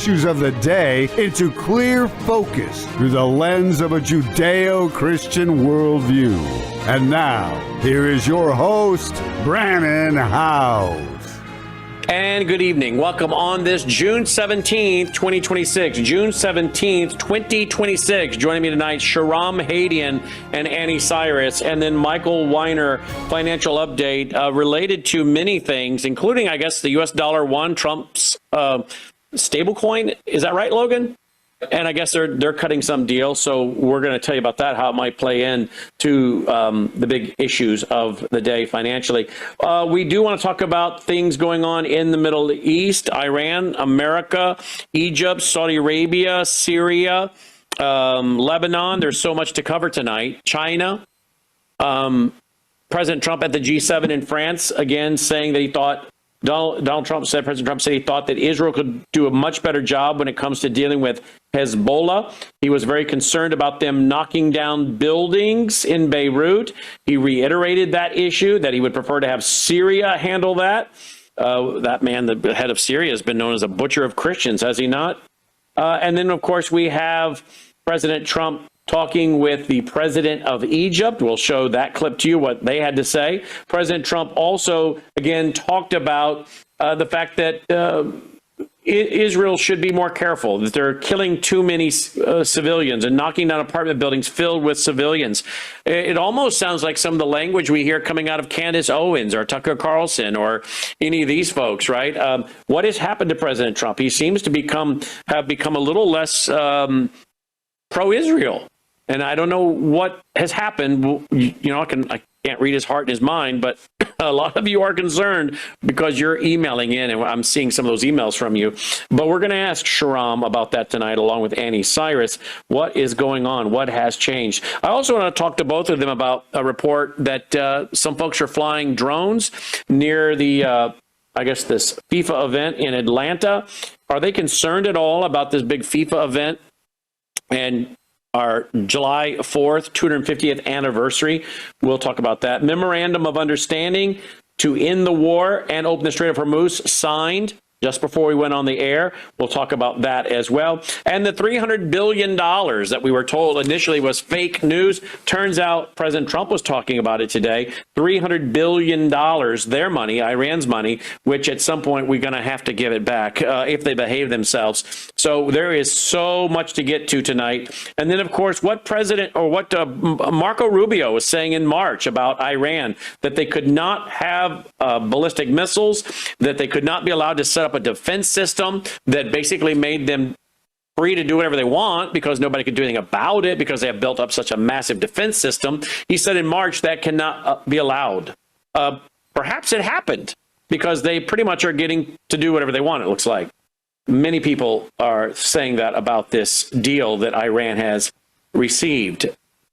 issues of the day into clear focus through the lens of a Judeo-Christian worldview. And now, here is your host, Brannon Howse. And good evening. Welcome on this June 17th, 2026. June 17th, 2026. Joining me tonight, Shahram Hadian and Anni Cyrus, and then Michael Weiner, financial update related to many things, including, I guess, the U.S. dollar won, Trump's stablecoin. Is that right, Logan? And I guess they're cutting some deal, so we're going to tell you about that, how it might play in to the big issues of the day financially. We do want to talk about things going on in the Middle East: Iran, America, Egypt, Saudi Arabia, Syria, Lebanon. There's so much to cover tonight. China, President Trump at the G7 in France, again saying that he thought President Trump said he thought that Israel could do a much better job when it comes to dealing with Hezbollah. He was very concerned about them knocking down buildings in Beirut. He reiterated that issue, that he would prefer to have Syria handle that. That man, the head of Syria, has been known as a butcher of Christians, has he not? And then, of course, we have President Trump talking with the president of Egypt. We'll show that clip to you, what they had to say. President Trump also, again, talked about the fact that Israel should be more careful, that they're killing too many civilians and knocking down apartment buildings filled with civilians. It almost sounds like some of the language we hear coming out of Candace Owens or Tucker Carlson or any of these folks, right? What has happened to President Trump? He seems to have become a little less pro-Israel. And I don't know what has happened. You know, I can't read his heart and his mind, but a lot of you are concerned because you're emailing in, and I'm seeing some of those emails from you. But we're going to ask Shahram about that tonight, along with Anni Cyrus. What is going on? What has changed? I also want to talk to both of them about a report that some folks are flying drones near the, I guess, this FIFA event in Atlanta. Are they concerned at all about this big FIFA event and our July 4th, 250th anniversary? We'll talk about that. Memorandum of Understanding to end the war and open the Strait of Hormuz signed just before we went on the air. We'll talk about that as well. And the $300 billion that we were told initially was fake news. Turns out President Trump was talking about it today. $300 billion, their money, Iran's money, which at some point we're going to have to give it back if they behave themselves. So there is so much to get to tonight. And then, of course, what Marco Rubio was saying in March about Iran, that they could not have ballistic missiles, that they could not be allowed to set up a defense system that basically made them free to do whatever they want because nobody could do anything about it because they have built up such a massive defense system. He said in March that cannot be allowed. Perhaps it happened because they pretty much are getting to do whatever they want, it looks like. Many people are saying that about this deal that Iran has received.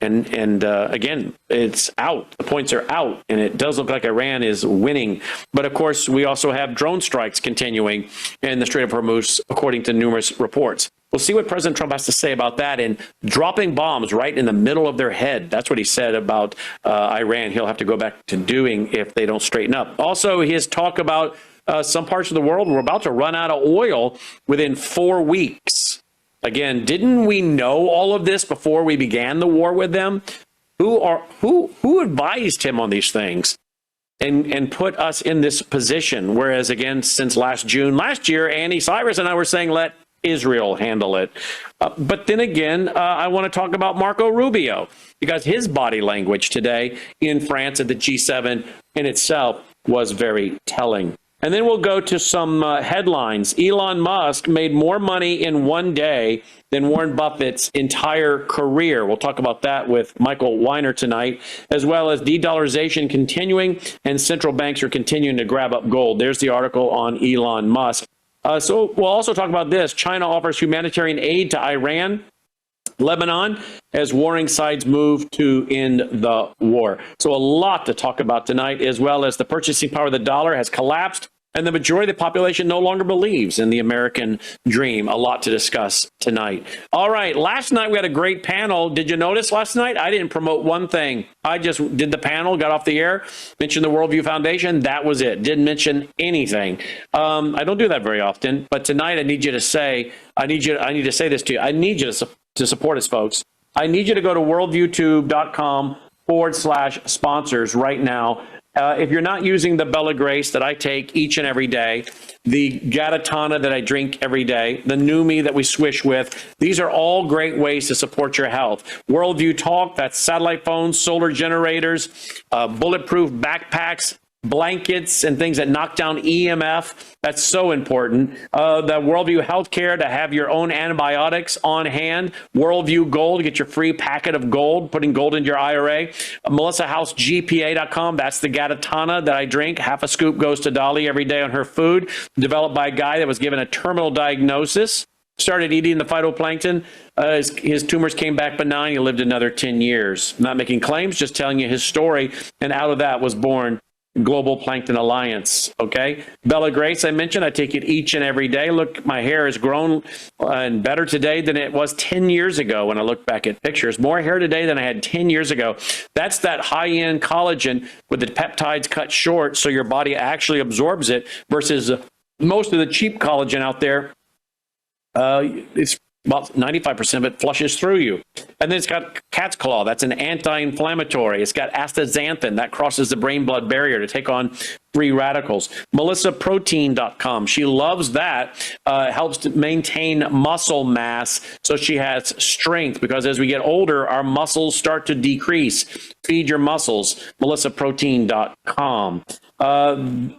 And again, it's out. The points are out, and it does look like Iran is winning. But, of course, we also have drone strikes continuing in the Strait of Hormuz, according to numerous reports. We'll see what President Trump has to say about that and dropping bombs right in the middle of their head. That's what he said about Iran. He'll have to go back to doing if they don't straighten up. Also, his talk about some parts of the world, we're about to run out of oil within 4 weeks. Again, didn't we know all of this before we began the war with them? Who advised him on these things and put us in this position? Whereas, again, since last year, Anni Cyrus and I were saying, let Israel handle it. But then again, I want to talk about Marco Rubio because his body language today in France at the G7 in itself was very telling. And then we'll go to some headlines. Elon Musk made more money in one day than Warren Buffett's entire career. We'll talk about that with Michael Weiner tonight, as well as de-dollarization continuing and central banks are continuing to grab up gold. There's the article on Elon Musk. So we'll also talk about this. China offers humanitarian aid to Iran, Lebanon, as warring sides move to end the war. So a lot to talk about tonight, as well as the purchasing power of the dollar has collapsed And the majority of the population no longer believes in the American dream. A lot to discuss tonight. All right. Last night we had a great panel. Did you notice last night? I didn't promote one thing. I just did the panel, got off the air, mentioned the Worldview Foundation. That was it. Didn't mention anything. I don't do that very often. But tonight I need you to say, I need to say this to you. I need you to support us, folks. I need you to go to worldview.com/sponsors right now. If you're not using the Bella Grace that I take each and every day, the Gatatana that I drink every day, the Numi that we swish with, these are all great ways to support your health. Worldview Talk, that's satellite phones, solar generators, bulletproof backpacks, blankets, and things that knock down EMF. That's so important. The Worldview Healthcare, to have your own antibiotics on hand. Worldview Gold, get your free packet of gold, putting gold into your IRA. MelissaHouseGPA.com, that's the Gatatana that I drink. Half a scoop goes to Dolly every day on her food. Developed by a guy that was given a terminal diagnosis. Started eating the phytoplankton. His tumors came back benign. He lived another 10 years. I'm not making claims, just telling you his story. And out of that was born Global Plankton Alliance. Okay. Bella Grace, I mentioned, I take it each and every day. Look, my hair has grown and better today than it was 10 years ago. When I look back at pictures, more hair today than I had 10 years ago. That's that high-end collagen with the peptides cut short, so your body actually absorbs it, versus most of the cheap collagen out there. It's about 95% of it flushes through you. And then it's got cat's claw. That's an anti-inflammatory. It's got astaxanthin. That crosses the brain-blood barrier to take on free radicals. MelissaProtein.com. She loves that. Helps to maintain muscle mass so she has strength, because as we get older, our muscles start to decrease. Feed your muscles. MelissaProtein.com.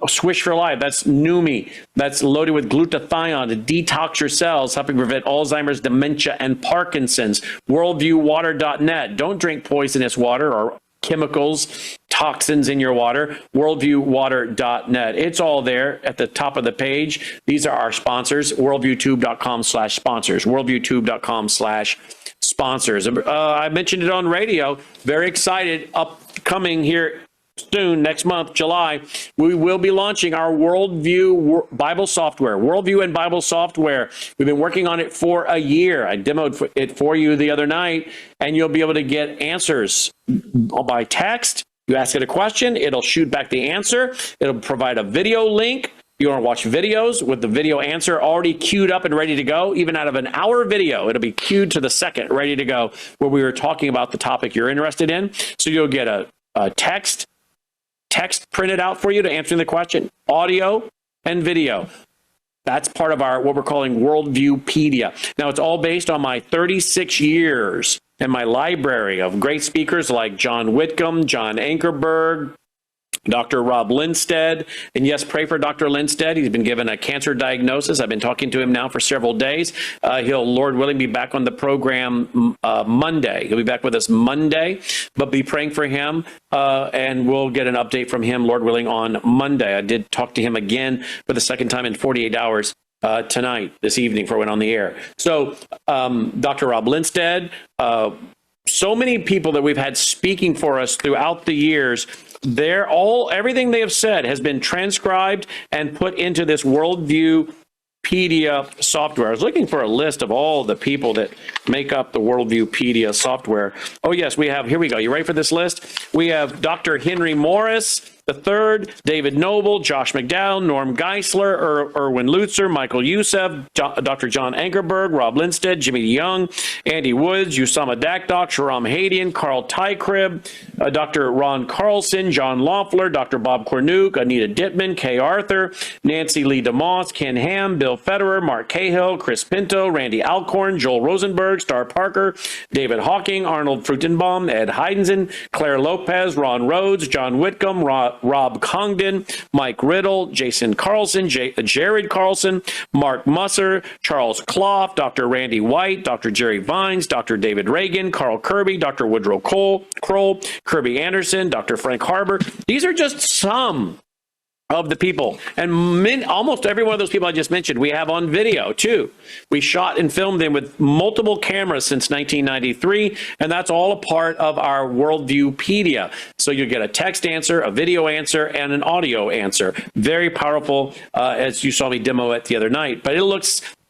Swish for Life, that's Numi. That's loaded with glutathione to detox your cells, helping prevent Alzheimer's, dementia, and Parkinson's. WorldviewWater.net. Don't drink poisonous water or chemicals, toxins in your water. WorldviewWater.net. It's all there at the top of the page. These are our sponsors. WorldviewTube.com/sponsors. WorldviewTube.com/sponsors. I mentioned it on radio. Very excited. Upcoming here soon, next month, July, we will be launching our Worldview Bible software, Worldview and Bible software. We've been working on it for a year. I demoed it for you the other night, and you'll be able to get answers by text. You ask it a question, it'll shoot back the answer. It'll provide a video link. You want to watch videos with the video answer already queued up and ready to go. Even out of an hour video, it'll be queued to the second, ready to go, where we were talking about the topic you're interested in. So you'll get a text printed out for you to answer the question, audio and video. That's part of our, what we're calling Worldviewpedia. Now, it's all based on my 36 years and my library of great speakers like John Whitcomb, John Ankerberg, Dr. Rob Lindstedt. And yes, pray for Dr. Lindstedt. He's been given a cancer diagnosis. I've been talking to him now for several days. He'll, Lord willing, be back on the program Monday. He'll be back with us Monday, but be praying for him. And we'll get an update from him, Lord willing, on Monday. I did talk to him again for the second time in 48 hours tonight, this evening, before I went on the air. So Dr. Rob Lindstedt, so many people that we've had speaking for us throughout the years, everything they have said has been transcribed and put into this Worldviewpedia software. I was looking for a list of all the people that make up the Worldviewpedia software. Oh yes, we have, here we go. You ready for this list? We have Dr. Henry Morris the third, David Noble, Josh McDowell, Norm Geisler, Erwin Lutzer, Michael Youssef, Dr. John Ankerberg, Rob Lindstedt, Jimmy Young, Andy Woods, Usama Dakdok, Shahram Hadian, Carl Tykrib, Dr. Ron Carlson, John Loeffler, Dr. Bob Cornuke, Anita Dittman, Kay Arthur, Nancy Lee DeMoss, Ken Ham, Bill Federer, Mark Cahill, Chris Pinto, Randy Alcorn, Joel Rosenberg, Star Parker, David Hawking, Arnold Frutenbaum, Ed Heidensen, Claire Lopez, Ron Rhodes, John Whitcomb, Rob Congdon, Mike Riddle, Jason Carlson, Jared Carlson, Mark Musser, Charles Clough, Dr. Randy White, Dr. Jerry Vines, Dr. David Reagan, Carl Kirby, Dr. Woodrow Kroll, Kirby Anderson, Dr. Frank Harbor. These are just some of the people. And almost every one of those people I just mentioned, we have on video too. We shot and filmed them with multiple cameras since 1993, and that's all a part of our Worldviewpedia. So you get a text answer, a video answer, and an audio answer. Very powerful, as you saw me demo it the other night. But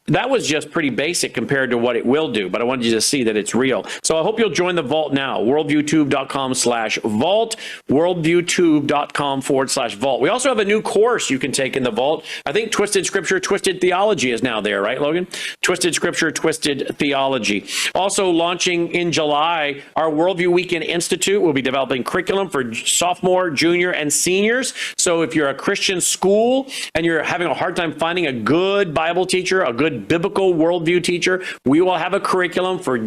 that was just pretty basic compared to what it will do, but I wanted you to see that it's real. So I hope you'll join the vault now, worldviewtube.com/vault, worldviewtube.com/vault. We also have a new course you can take in the vault. I think Twisted Scripture, Twisted Theology is now there, right, Logan? Twisted Scripture, Twisted Theology. Also launching in July, our Worldview Weekend Institute will be developing curriculum for sophomore, junior, and seniors. So if you're a Christian school and you're having a hard time finding a good Bible teacher, a good biblical worldview teacher, we will have a curriculum for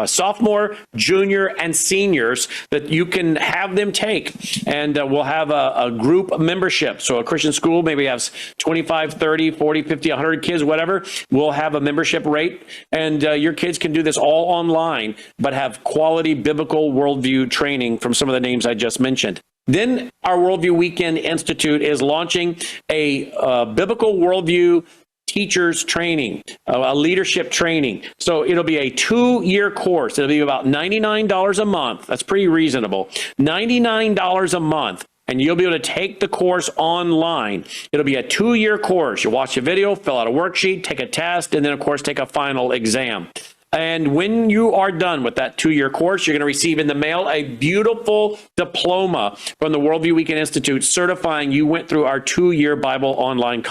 sophomore, junior, and seniors that you can have them take. And we'll have a group membership. So a Christian school maybe has 25, 30, 40, 50, 100 kids, whatever. We'll have a membership rate. And your kids can do this all online, but have quality biblical worldview training from some of the names I just mentioned. Then our Worldview Weekend Institute is launching a biblical worldview teachers training, a leadership training. So it'll be a 2-year course. It'll be about $99 a month. That's pretty reasonable. $99 a month. And you'll be able to take the course online. It'll be a 2-year course. You watch a video, fill out a worksheet, take a test, and then, of course, take a final exam. And when you are done with that 2-year course, you're going to receive in the mail a beautiful diploma from the Worldview Weekend Institute certifying you went through our 2-year Bible online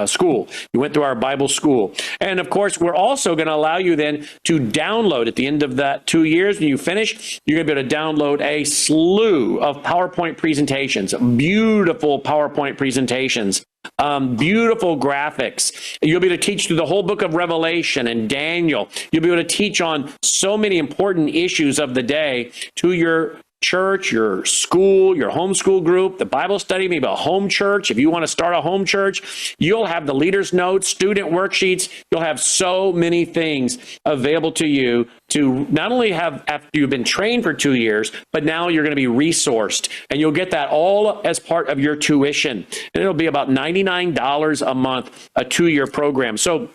school. You went through our Bible school. And of course, we're also going to allow you then to download at the end of that 2 years. When you finish, you're going to be able to download a slew of PowerPoint presentations, beautiful PowerPoint presentations. Beautiful graphics. You'll be able to teach through the whole book of Revelation and Daniel. You'll be able to teach on so many important issues of the day to your church, your school, your homeschool group, the Bible study, maybe a home church. If you want to start a home church, you'll have the leader's notes, student worksheets. You'll have so many things available to you to not only have after you've been trained for 2 years, but now you're going to be resourced, and you'll get that all as part of your tuition. And it'll be about $99 a month, a 2-year program. So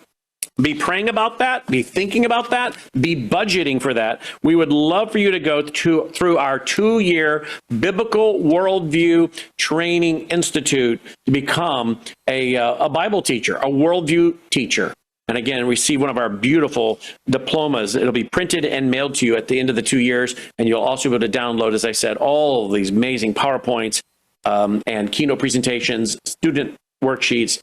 be praying about that, be thinking about that, be budgeting for that. We would love for you to go through our 2-year Biblical Worldview Training Institute to become a Bible teacher, a worldview teacher. And again, receive one of our beautiful diplomas. It'll be printed and mailed to you at the end of the 2 years. And you'll also be able to download, as I said, all of these amazing PowerPoints and keynote presentations, student worksheets,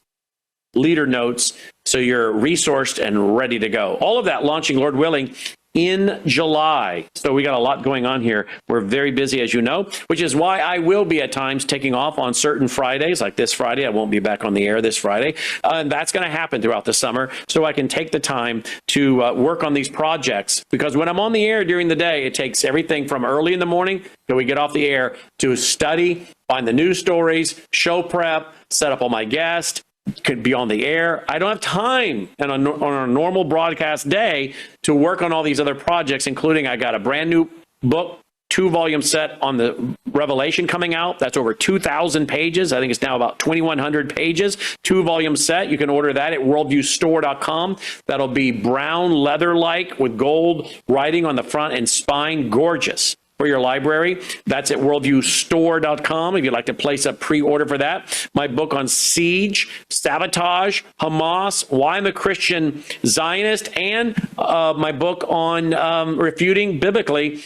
leader notes, so you're resourced and ready to go. All of that launching, Lord willing, in July. So we got a lot going on here. We're very busy, as you know, which is why I will be at times taking off on certain Fridays, like this Friday. I won't be back on the air this Friday. And that's going to happen throughout the summer, so I can take the time to work on these projects. Because when I'm on the air during the day, it takes everything from early in the morning till we get off the air to study, find the news stories, show prep, set up all my guests, could be on the air. I don't have time on a normal broadcast day to work on all these other projects, including I got a brand new book, 2-volume set on the Revelation coming out. That's over 2,000 pages. I think it's now about 2,100 pages. 2-volume set. You can order that at worldviewstore.com. That'll be brown leather-like with gold writing on the front and spine. Gorgeous. For your library. That's at worldviewstore.com if you'd like to place a pre-order for that. My book on siege, sabotage, Hamas, why I'm a Christian Zionist, and my book on refuting biblically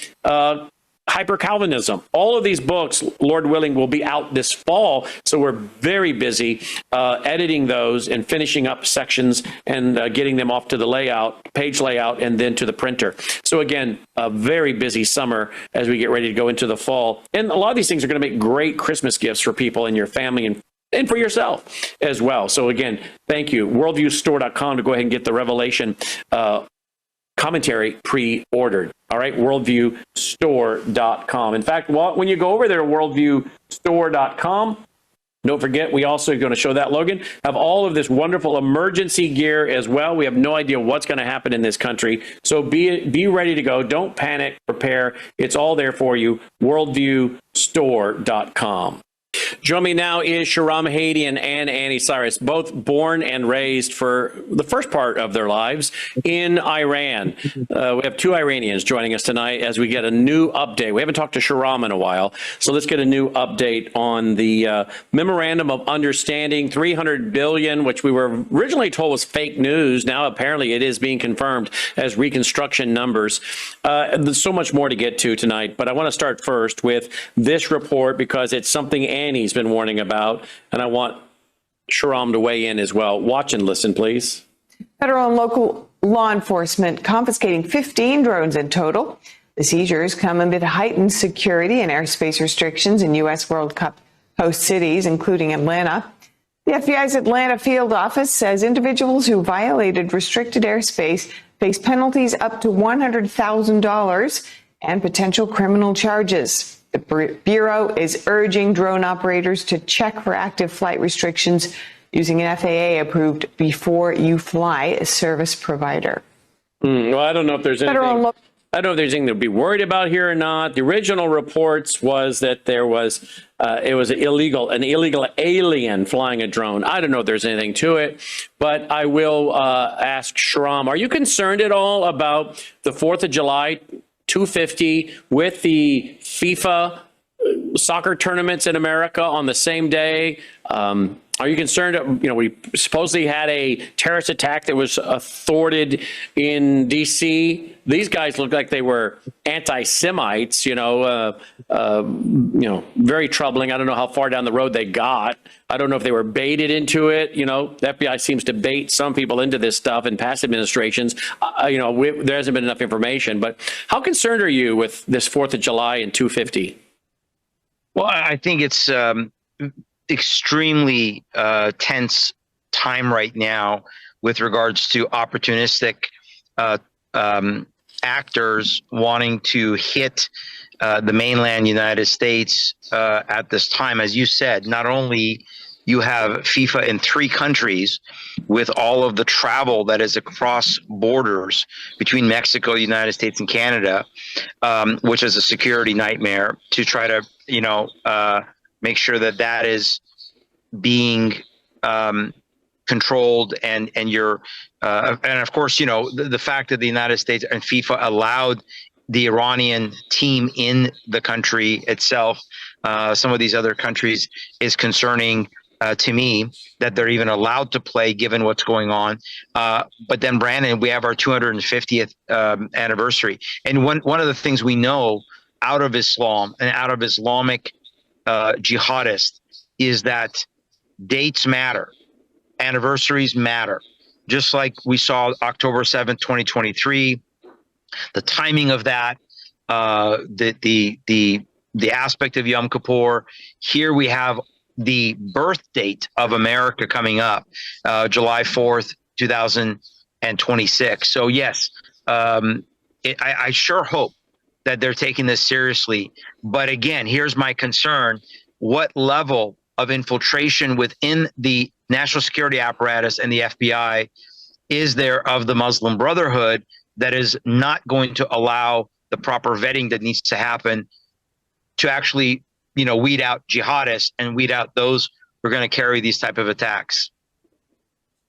hyper-Calvinism. All of these books, Lord willing, will be out this fall. So we're very busy editing those and finishing up sections and getting them off to the page layout, and then to the printer. So again, a very busy summer as we get ready to go into the fall. And a lot of these things are going to make great Christmas gifts for people and your family and for yourself as well. So again, thank you. Worldviewstore.com to go ahead and get the Revelation commentary pre-ordered. All right, worldviewstore.com. In fact, when you go over there to worldviewstore.com, don't forget, we also are going to show that, Logan, have all of this wonderful emergency gear as well. We have no idea what's going to happen in this country. So be ready to go. Don't panic. Prepare. It's all there for you. Worldviewstore.com. Join me now is Shahram Hadian and Anni Cyrus, both born and raised for the first part of their lives in Iran. We have two Iranians joining us tonight as we get a new update. We haven't talked to Shahram in a while, so let's get a new update on the Memorandum of Understanding, $300 billion, which we were originally told was fake news. Now apparently it is being confirmed as reconstruction numbers. There's so much more to get to tonight, but I want to start first with this report because it's something Annie's been warning about, and I want Shahram to weigh in as well. Watch and listen, please. Federal and local law enforcement confiscating 15 drones in total. The seizures come amid heightened security and airspace restrictions in U.S. World Cup host cities, including Atlanta. The FBI's Atlanta field office says individuals who violated restricted airspace face penalties up to $100,000 and potential criminal charges. The Bureau is urging drone operators to check for active flight restrictions using an FAA-approved Before You Fly service provider. Well, I don't know if there's anything. I don't know if there's anything to be worried about here or not. The original reports was that there was it was an illegal alien flying a drone. I don't know if there's anything to it, but I will ask Shahram, are you concerned at all about the 4th of July 250 with the FIFA soccer tournaments in America on the same day? Are you concerned? We supposedly had a terrorist attack that was thwarted in D.C. These guys look like they were anti-Semites. Very troubling. I don't know how far down the road they got. I don't know if they were baited into it. The FBI seems to bait some people into this stuff in past administrations. There hasn't been enough information. But how concerned are you with this 4th of July and 250? Well, I think it's extremely tense time right now with regards to opportunistic actors wanting to hit the mainland United States at this time. As you said, not only you have FIFA in 3 countries with all of the travel that is across borders between Mexico, United States, and Canada, which is a security nightmare to try to, make sure that is being controlled and you're and of course, the fact that the United States and FIFA allowed the Iranian team in the country itself, some of these other countries, is concerning to me that they're even allowed to play given what's going on. But then, Brandon, we have our 250th anniversary. And one of the things we know out of Islam and out of Islamic jihadists is that dates matter, anniversaries matter. Just like we saw October 7th, 2023, the timing of that, the aspect of Yom Kippur. Here we have the birth date of America coming up, July 4th, 2026. So yes, I sure hope that they're taking this seriously. But again, here's my concern. What level of infiltration within the national security apparatus and the FBI is there of the Muslim Brotherhood that is not going to allow the proper vetting that needs to happen to actually, weed out jihadists and weed out those who are going to carry these type of attacks?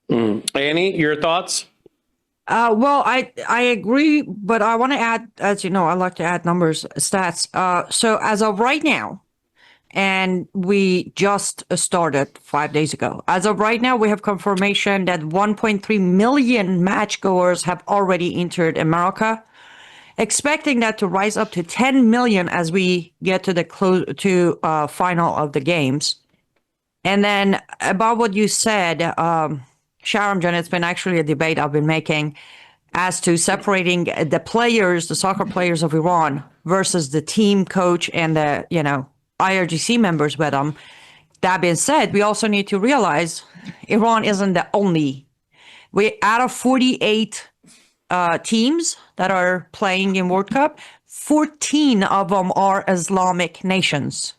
Annie, your thoughts? Well, I agree, but I want to add, as you know, I like to add numbers, stats. So as of right now, and we just started 5 days ago. As of right now, we have confirmation that 1.3 million matchgoers have already entered America, expecting that to rise up to 10 million as we get to the final of the games. And then about what you said, Shahram, it's been actually a debate I've been making as to separating the players, the soccer players of Iran versus the team coach and the, IRGC members with them. That being said, we also need to realize Iran isn't the only. Out of 48 teams that are playing in World Cup, 14 of them are Islamic nations.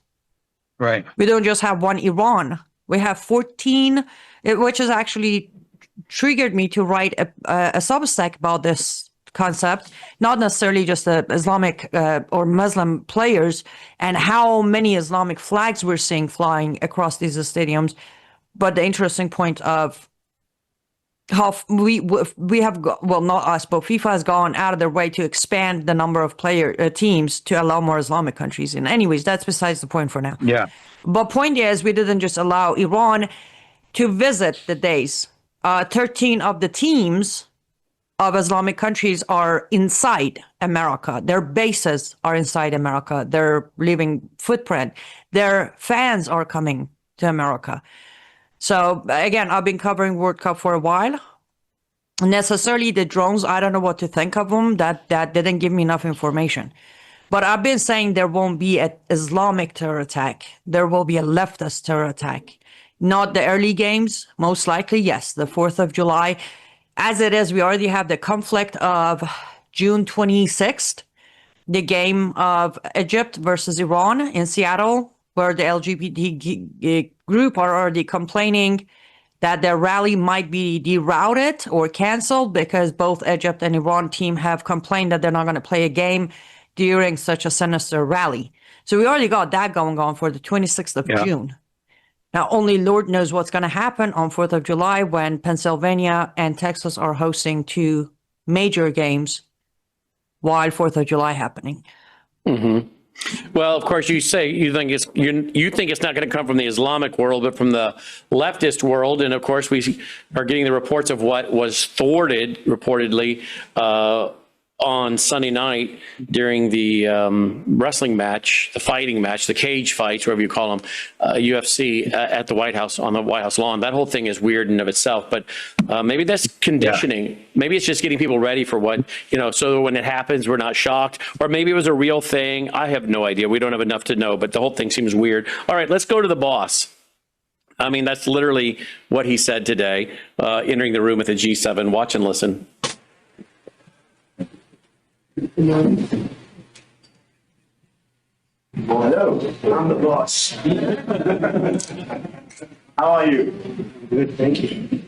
Right. We don't just have one Iran. We have 14, which has actually triggered me to write a Substack about this concept, not necessarily just the Islamic or Muslim players and how many Islamic flags we're seeing flying across these stadiums, but the interesting point of how we have, well, not us, but FIFA has gone out of their way to expand the number of teams to allow more Islamic countries. And anyways, that's besides the point for now. Yeah. But point is, we didn't just allow Iran to visit the days. 13 of the teams of Islamic countries are inside America. Their bases are inside America. They're leaving footprint. Their fans are coming to America. So again, I've been covering World Cup for a while. Necessarily the drones, I don't know what to think of them. That didn't give me enough information. But I've been saying there won't be an Islamic terror attack. There will be a leftist terror attack. Not the early games, most likely, yes, the 4th of July. As it is, we already have the conflict of June 26th, the game of Egypt versus Iran in Seattle, where the LGBT group are already complaining that their rally might be derouted or canceled because both Egypt and Iran team have complained that they're not going to play a game during such a sinister rally. So we already got that going on for the 26th of June. Now, only Lord knows what's going to happen on 4th of July when Pennsylvania and Texas are hosting two major games while 4th of July happening. Mm-hmm. Well, of course, you say you think it's not going to come from the Islamic world, but from the leftist world. And of course, we are getting the reports of what was thwarted, reportedly, on Sunday night during the wrestling match, the fighting match, the cage fights, whatever you call them, UFC at the White House, on the White House lawn. That whole thing is weird in and of itself, but maybe that's conditioning. Yeah. Maybe it's just getting people ready for what, so when it happens, we're not shocked. Or maybe it was a real thing. I have no idea. We don't have enough to know, but the whole thing seems weird. All right, let's go to the boss. I mean, that's literally what he said today, entering the room with a G7. Watch and listen. Hello, I'm the boss. How are you? Good, thank you.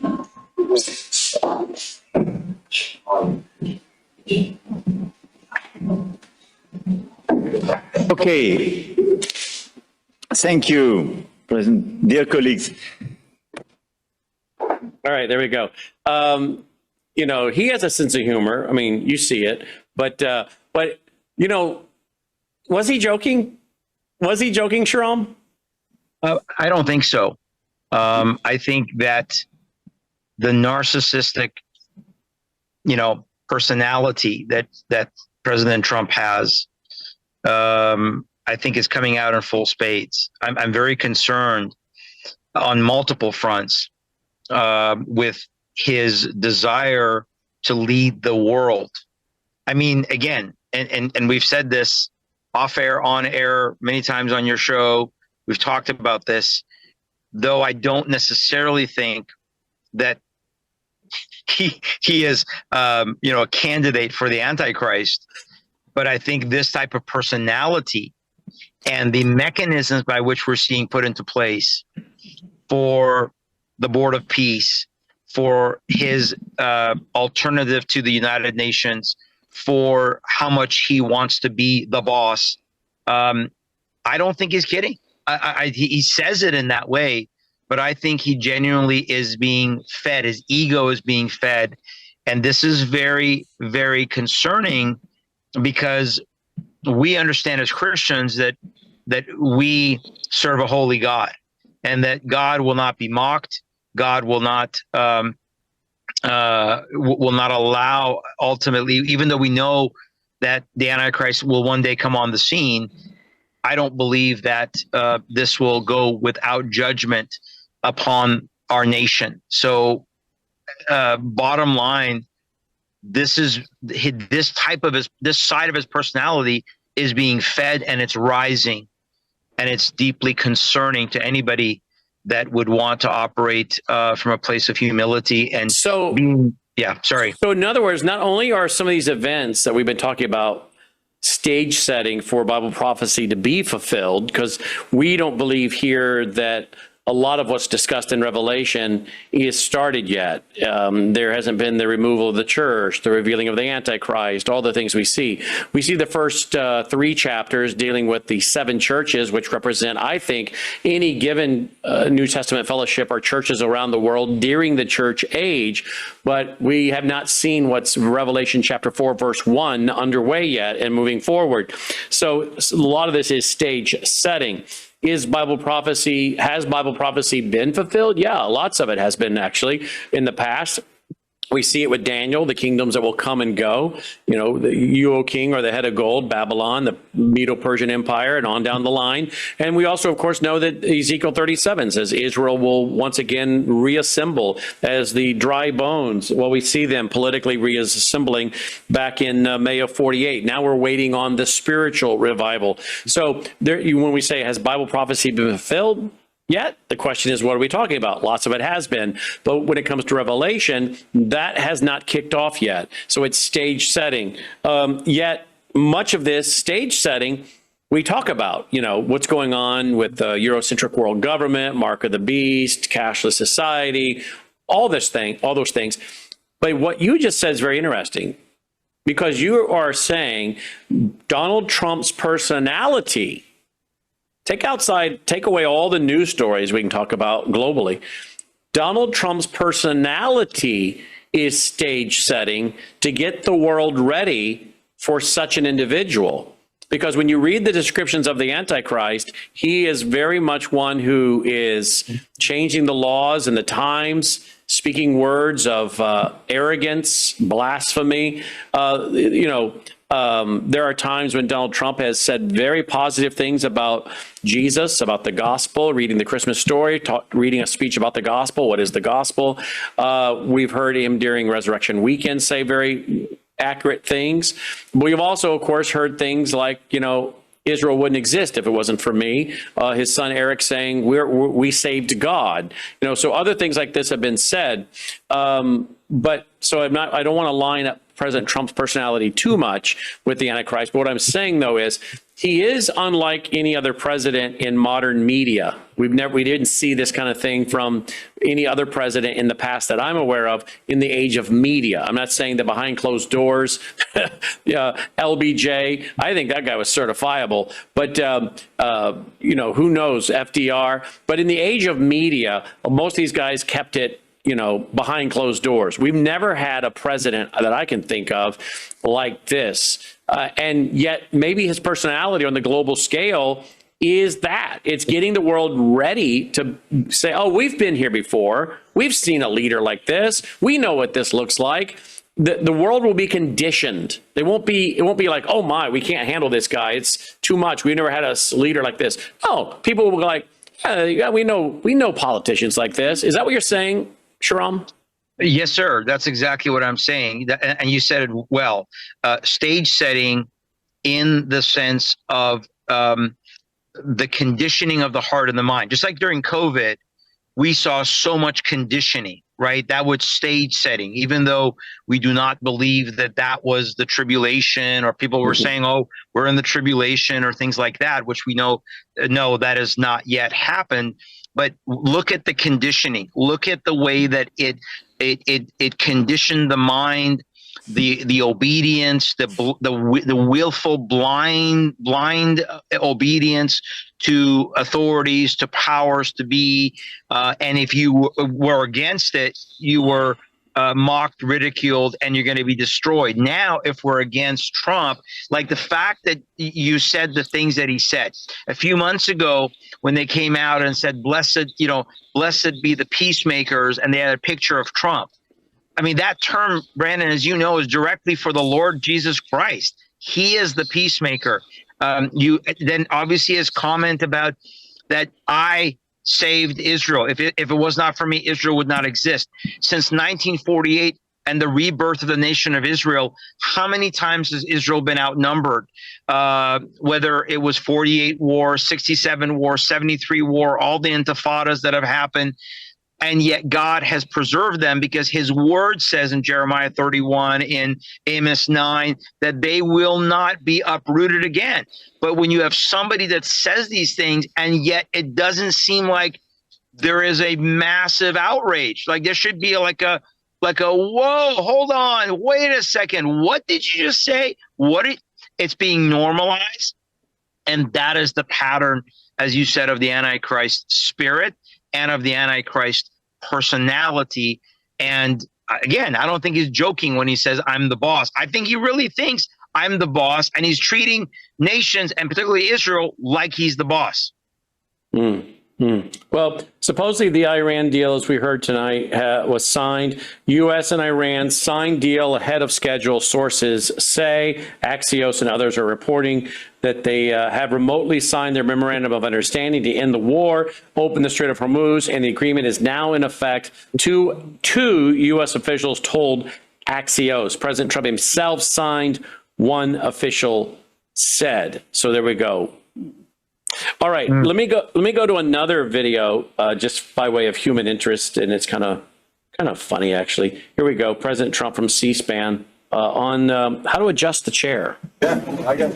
Okay. Thank you, President. Dear colleagues. All right, there we go. He has a sense of humor. I mean, you see it. But was he joking? Was he joking, Shahram? I don't think so. I think that the narcissistic, personality that President Trump has, I think is coming out in full spades. I'm very concerned on multiple fronts with his desire to lead the world. I mean, again, and we've said this off air, on air, many times on your show. We've talked about this, though I don't necessarily think that he is, a candidate for the Antichrist. But I think this type of personality and the mechanisms by which we're seeing put into place for the Board of Peace, for his alternative to the United Nations, for how much he wants to be the boss. I don't think he's kidding. He says it in that way, but I think he genuinely is being fed. His ego is being fed. And this is very, very concerning because we understand as Christians that we serve a holy God and that God will not be mocked. God will not allow, ultimately, even though we know that the Antichrist will one day come on the scene, I don't believe that this will go without judgment upon our nation. So bottom line, this side of his personality is being fed, and it's rising, and it's deeply concerning to anybody that would want to operate from a place of humility. And so, sorry. So in other words, not only are some of these events that we've been talking about stage setting for Bible prophecy to be fulfilled, because we don't believe here that a lot of what's discussed in Revelation is started yet. There hasn't been the removal of the church, the revealing of the Antichrist, all the things we see. We see the first 3 chapters dealing with the 7 churches, which represent, I think, any given New Testament fellowship or churches around the world during the church age. But we have not seen what's Revelation chapter 4, verse 1 underway yet and moving forward. So a lot of this is stage setting. Has Bible prophecy been fulfilled? Yeah, lots of it has been actually in the past. We see it with Daniel, the kingdoms that will come and go. You know, you, O king, are the head of gold, Babylon, the Medo-Persian Empire, and on down the line. And we also, of course, know that Ezekiel 37 says Israel will once again reassemble as the dry bones. Well, we see them politically reassembling back in May of 48. Now we're waiting on the spiritual revival. So there, when we say, has Bible prophecy been fulfilled? Yet the question is, what are we talking about? Lots of it has been, but when it comes to Revelation, that has not kicked off yet. So it's stage setting. Yet much of this stage setting, we talk about, you know, what's going on with the Eurocentric world government, mark of the beast, cashless society, all those things. But what you just said is very interesting, because you are saying Donald Trump's personality. Take away all the news stories we can talk about globally. Donald Trump's personality is stage setting to get the world ready for such an individual. Because when you read the descriptions of the Antichrist, he is very much one who is changing the laws and the times, speaking words of arrogance, blasphemy, there are times when Donald Trump has said very positive things about Jesus, about the gospel, reading the Christmas story, reading a speech about the gospel. What is the gospel? We've heard him during Resurrection Weekend say very accurate things. We've also, of course, heard things like, you know, Israel wouldn't exist if it wasn't for me. His son Eric saying we saved God. You know, so other things like this have been said. But so I don't want to line up President Trump's personality too much with the Antichrist. But what I'm saying, though, is he is unlike any other president in modern media. We didn't see this kind of thing from any other president in the past that I'm aware of in the age of media. I'm not saying that behind closed doors, LBJ, I think that guy was certifiable, but who knows, FDR. But in the age of media, most of these guys kept it, behind closed doors. We've never had a president that I can think of like this. And yet maybe his personality on the global scale is that. It's getting the world ready to say, oh, we've been here before. We've seen a leader like this. We know what this looks like. The world will be conditioned. It won't be like, oh my, we can't handle this guy. It's too much. We've never had a leader like this. Oh, people will be like, yeah, we know politicians like this. Is that what you're saying, Shahram? Yes, sir. That's exactly what I'm saying. And you said it well. Stage setting in the sense of the conditioning of the heart and the mind. Just like during COVID, we saw so much conditioning, right? That was stage setting, even though we do not believe that was the tribulation, or people were saying, oh, we're in the tribulation, or things like that, which we know, no, that has not yet happened. But look at the conditioning. Look at the way that it conditioned the mind, the obedience, the willful blind obedience to authorities, to powers to be. And if you were against it, you were mocked, ridiculed, and you're going to be destroyed. Now, if we're against Trump, like the fact that you said the things that he said a few months ago when they came out and said, blessed be the peacemakers, and they had a picture of Trump. I mean, that term, Brandon, as you know, is directly for the Lord Jesus Christ. He is the peacemaker. Then obviously his comment about that I saved Israel. If it was not for me, Israel would not exist. Since 1948 and the rebirth of the nation of Israel, how many times has Israel been outnumbered? Whether it was 48 war, 67 war, 73 war, all the intifadas that have happened. And yet God has preserved them, because his word says in Jeremiah 31, in Amos 9, that they will not be uprooted again. But when you have somebody that says these things, and yet it doesn't seem like there is a massive outrage. Like there should be like a whoa, hold on, wait a second, what did you just say? It's being normalized, and that is the pattern, as you said, of the Antichrist spirit and of the Antichrist personality. And again, I don't think he's joking when he says I'm the boss. I think he really thinks I'm the boss, and he's treating nations, and particularly Israel, like he's the boss. Well, supposedly the Iran deal, as we heard tonight, was signed. U.S. and Iran signed deal ahead of schedule. Sources say Axios and others are reporting that they have remotely signed their memorandum of understanding to end the war, open the Strait of Hormuz, and the agreement is now in effect. Two U.S. officials told Axios. President Trump himself signed, one official said. So there we go. All right, let me go to another video, just by way of human interest, and it's kind of funny actually. Here we go. President Trump from C-SPAN on how to adjust the chair. Yeah, I got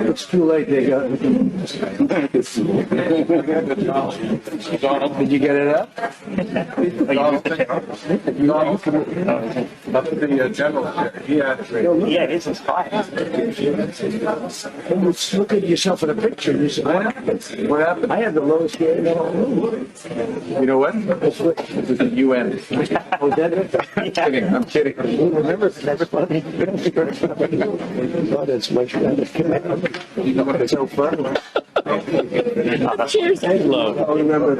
it's too late. They got. Did you get it up? Up to the general chair. Yeah, this is fine. Look at yourself in a picture. You said, what happened? What happened? I had the lowest chair in the whole room. You know what? This is the UN. Oh, that is? I'm kidding. Remember, that's funny. Oh, that's much better. It's so fun. Cheers too low. I remember.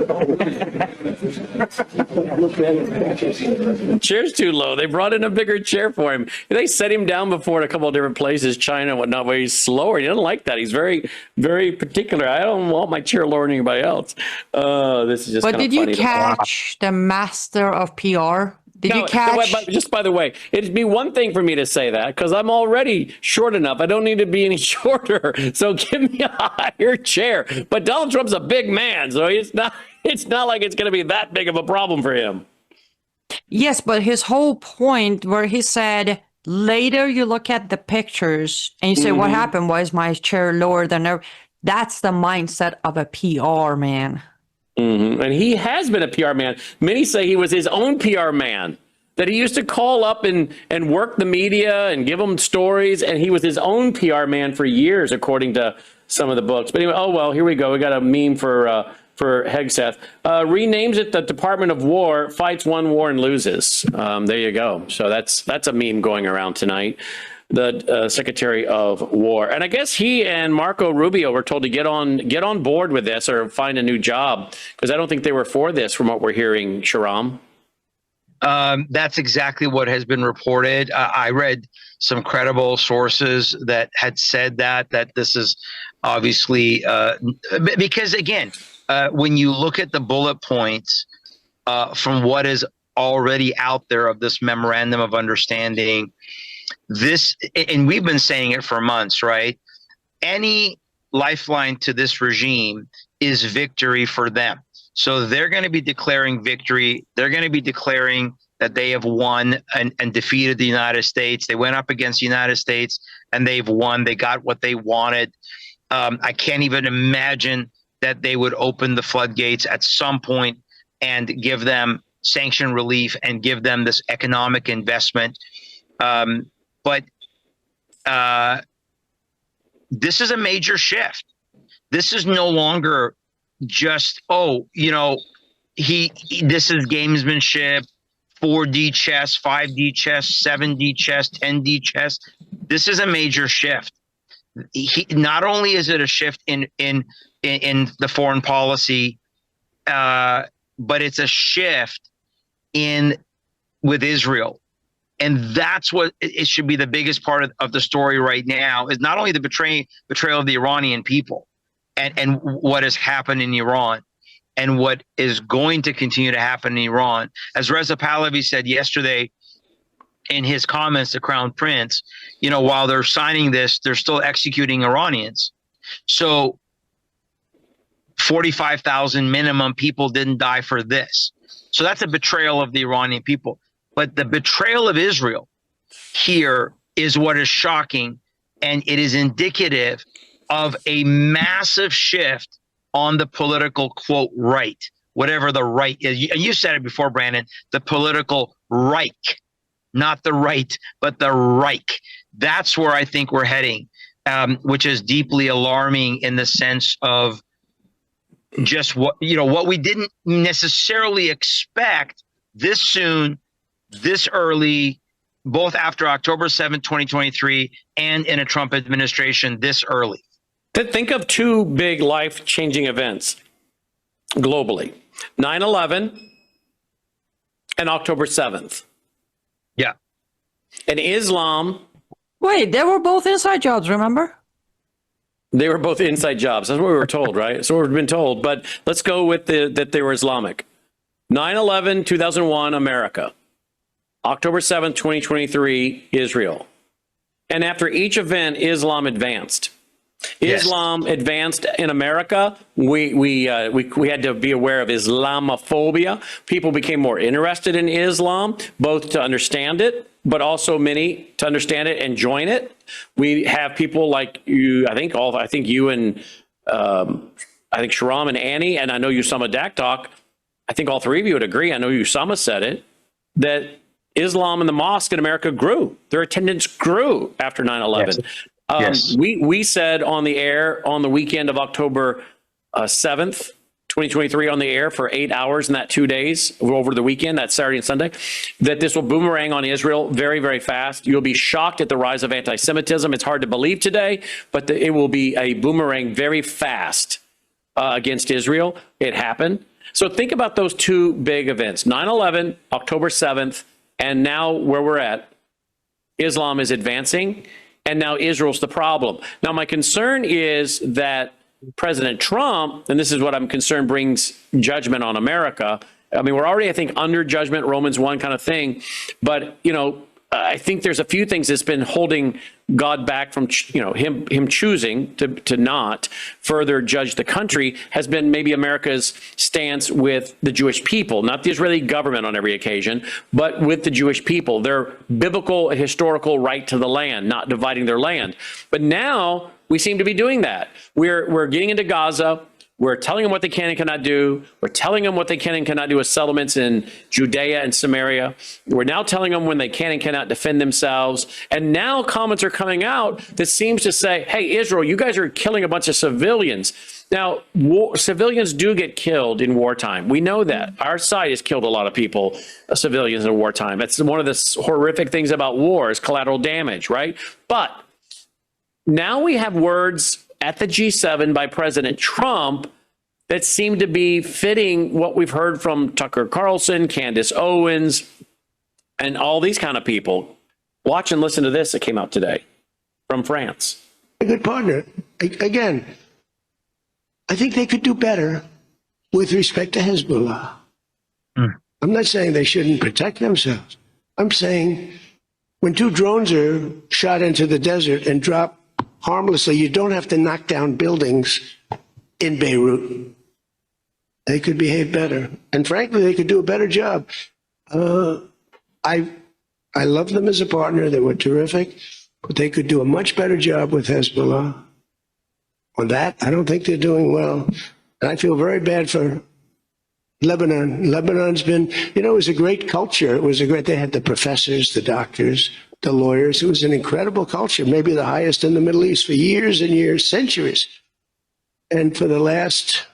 Cheers too low. They brought in a bigger chair for him. They set him down before in a couple of different places, China and whatnot, where he's slower. He doesn't like that. He's very, very particular. I don't want my chair lower than anybody else. This is just. But did you funny catch the master of PR? Did you catch? Just by the way, it'd be one thing for me to say that because I'm already short enough. I don't need to be any shorter. So give me a higher chair. But Donald Trump's a big man, so it's not like it's going to be that big of a problem for him. Yes, but his whole point where he said later you look at the pictures and you say, what happened? Why is my chair lower than ever? That's the mindset of a PR man. And he has been a PR man. Many say he was his own PR man, that he used to call up and work the media and give them stories. And he was his own PR man for years, according to some of the books. But anyway, oh, well, here we go. We got a meme for Hegseth. Renames it the Department of War, fights one war and loses. There you go. So that's a meme going around tonight. The Secretary of War. And I guess he and Marco Rubio were told to get on board with this or find a new job, because I don't think they were for this from what we're hearing, Shahram. That's exactly what has been reported. I read some credible sources that had said that this is obviously because, again, when you look at the bullet points from what is already out there of this memorandum of understanding, this, and we've been saying it for months, right? Any lifeline to this regime is victory for them. So they're going to be declaring victory. They're going to be declaring that they have won and defeated the United States. They went up against the United States and they've won. They got what they wanted. I can't even imagine that they would open the floodgates at some point and give them sanction relief and give them this economic investment. But this is a major shift. This is no longer just, this is gamesmanship, 4D chess, 5D chess, 7D chess, 10D chess. This is a major shift. Not only is it a shift in the foreign policy, but it's a shift with Israel. And that's what it should be the biggest part of the story right now, is not only the betrayal of the Iranian people and what has happened in Iran and what is going to continue to happen in Iran. As Reza Pahlavi said yesterday in his comments to Crown Prince, while they're signing this, they're still executing Iranians. So 45,000 minimum people didn't die for this. So that's a betrayal of the Iranian people. But the betrayal of Israel here is what is shocking, and it is indicative of a massive shift on the political, quote, right, whatever the right is. You said it before, Brandon, the political Reich, not the right, but the Reich. That's where I think we're heading, which is deeply alarming in the sense of just what we didn't necessarily expect this soon, this early, both after October 7th, 2023, and in a Trump administration this early. Think of two big life-changing events globally, 9/11 and October 7th. Yeah. And Islam. Wait, they were both inside jobs, remember? They were both inside jobs. That's what we were told, right? That's what we've been told. But let's go with that they were Islamic. 9/11, 2001, America. October 7th, 2023, Israel. And after each event, Islam advanced. Yes. Islam advanced in America. We had to be aware of Islamophobia. People became more interested in Islam, both to understand it, but also many to understand it and join it. We have people like you. I think you and I think Shahram and Annie, and I know Usama Daktok. I think all three of you would agree. I know Usama said it, that Islam in the mosque in America grew. Their attendance grew after 9/11. Yes. We said on the air on the weekend of October 7th, 2023, on the air for 8 hours in that 2 days over the weekend, that Saturday and Sunday, that this will boomerang on Israel very, very fast. You'll be shocked at the rise of anti-Semitism. It's hard to believe today, but it will be a boomerang very fast against Israel. It happened. So think about those two big events, 9/11, October 7th, and now where we're at, Islam is advancing. And now Israel's the problem. Now, my concern is that President Trump, and this is what I'm concerned brings judgment on America. I mean, we're already, I think, under judgment, Romans 1 kind of thing. But, I think there's a few things that's been holding God back from, him choosing to not further judge the country has been maybe America's stance with the Jewish people, not the Israeli government on every occasion, but with the Jewish people, their biblical and historical right to the land, not dividing their land. But now we seem to be doing that. We're getting into Gaza. We're telling them what they can and cannot do. We're telling them what they can and cannot do with settlements in Judea and Samaria. We're now telling them when they can and cannot defend themselves. And now comments are coming out that seems to say, hey, Israel, you guys are killing a bunch of civilians. Now, civilians do get killed in wartime. We know that. Our side has killed a lot of people, civilians in wartime. That's one of the horrific things about war is collateral damage, right? But now we have words at the G7 by President Trump that seem to be fitting what we've heard from Tucker Carlson, Candace Owens, and all these kind of people. Watch and listen to this that came out today from France. A good partner. Again, I think they could do better with respect to Hezbollah. I'm not saying they shouldn't protect themselves. I'm saying when two drones are shot into the desert and drop harmlessly, you don't have to knock down buildings in Beirut. They could behave better. And frankly, they could do a better job. I love them as a partner. They were terrific. But they could do a much better job with Hezbollah. On that, I don't think they're doing well. And I feel very bad for Lebanon. Lebanon's been, it was a great culture. They had the professors, the doctors, the lawyers. It was an incredible culture, maybe the highest in the Middle East for years and years, centuries. And for the last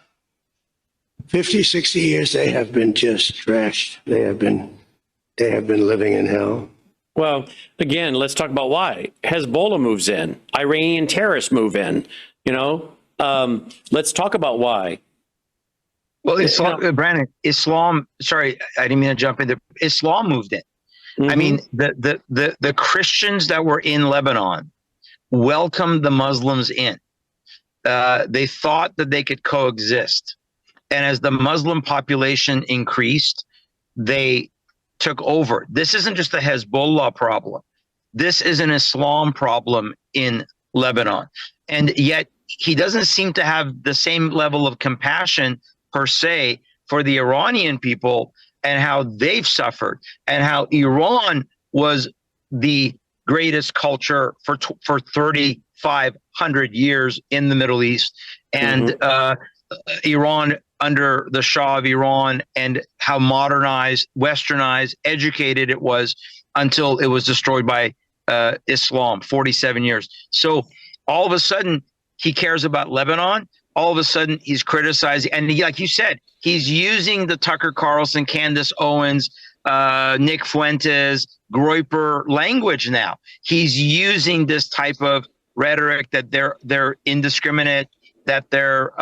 50, 60 years, they have been just trashed. They have been living in hell. Well, again, let's talk about why. Hezbollah moves in. Iranian terrorists move in. Let's talk about why. Well, Brandon, sorry, I didn't mean to jump in there. Islam moved in. I mean, the Christians that were in Lebanon welcomed the Muslims in. They thought that they could coexist. And as the Muslim population increased, they took over. This isn't just a Hezbollah problem. This is an Islam problem in Lebanon. And yet he doesn't seem to have the same level of compassion per se for the Iranian people and how they've suffered and how Iran was the greatest culture for 3,500 years in the Middle East, and Iran under the Shah of Iran, and how modernized, westernized, educated it was until it was destroyed by Islam, 47 years. So all of a sudden he cares about Lebanon. All of a sudden he's criticizing, and like you said, he's using the Tucker Carlson, Candace Owens, Nick Fuentes, Groyper language now. He's using this type of rhetoric that they're indiscriminate, that they're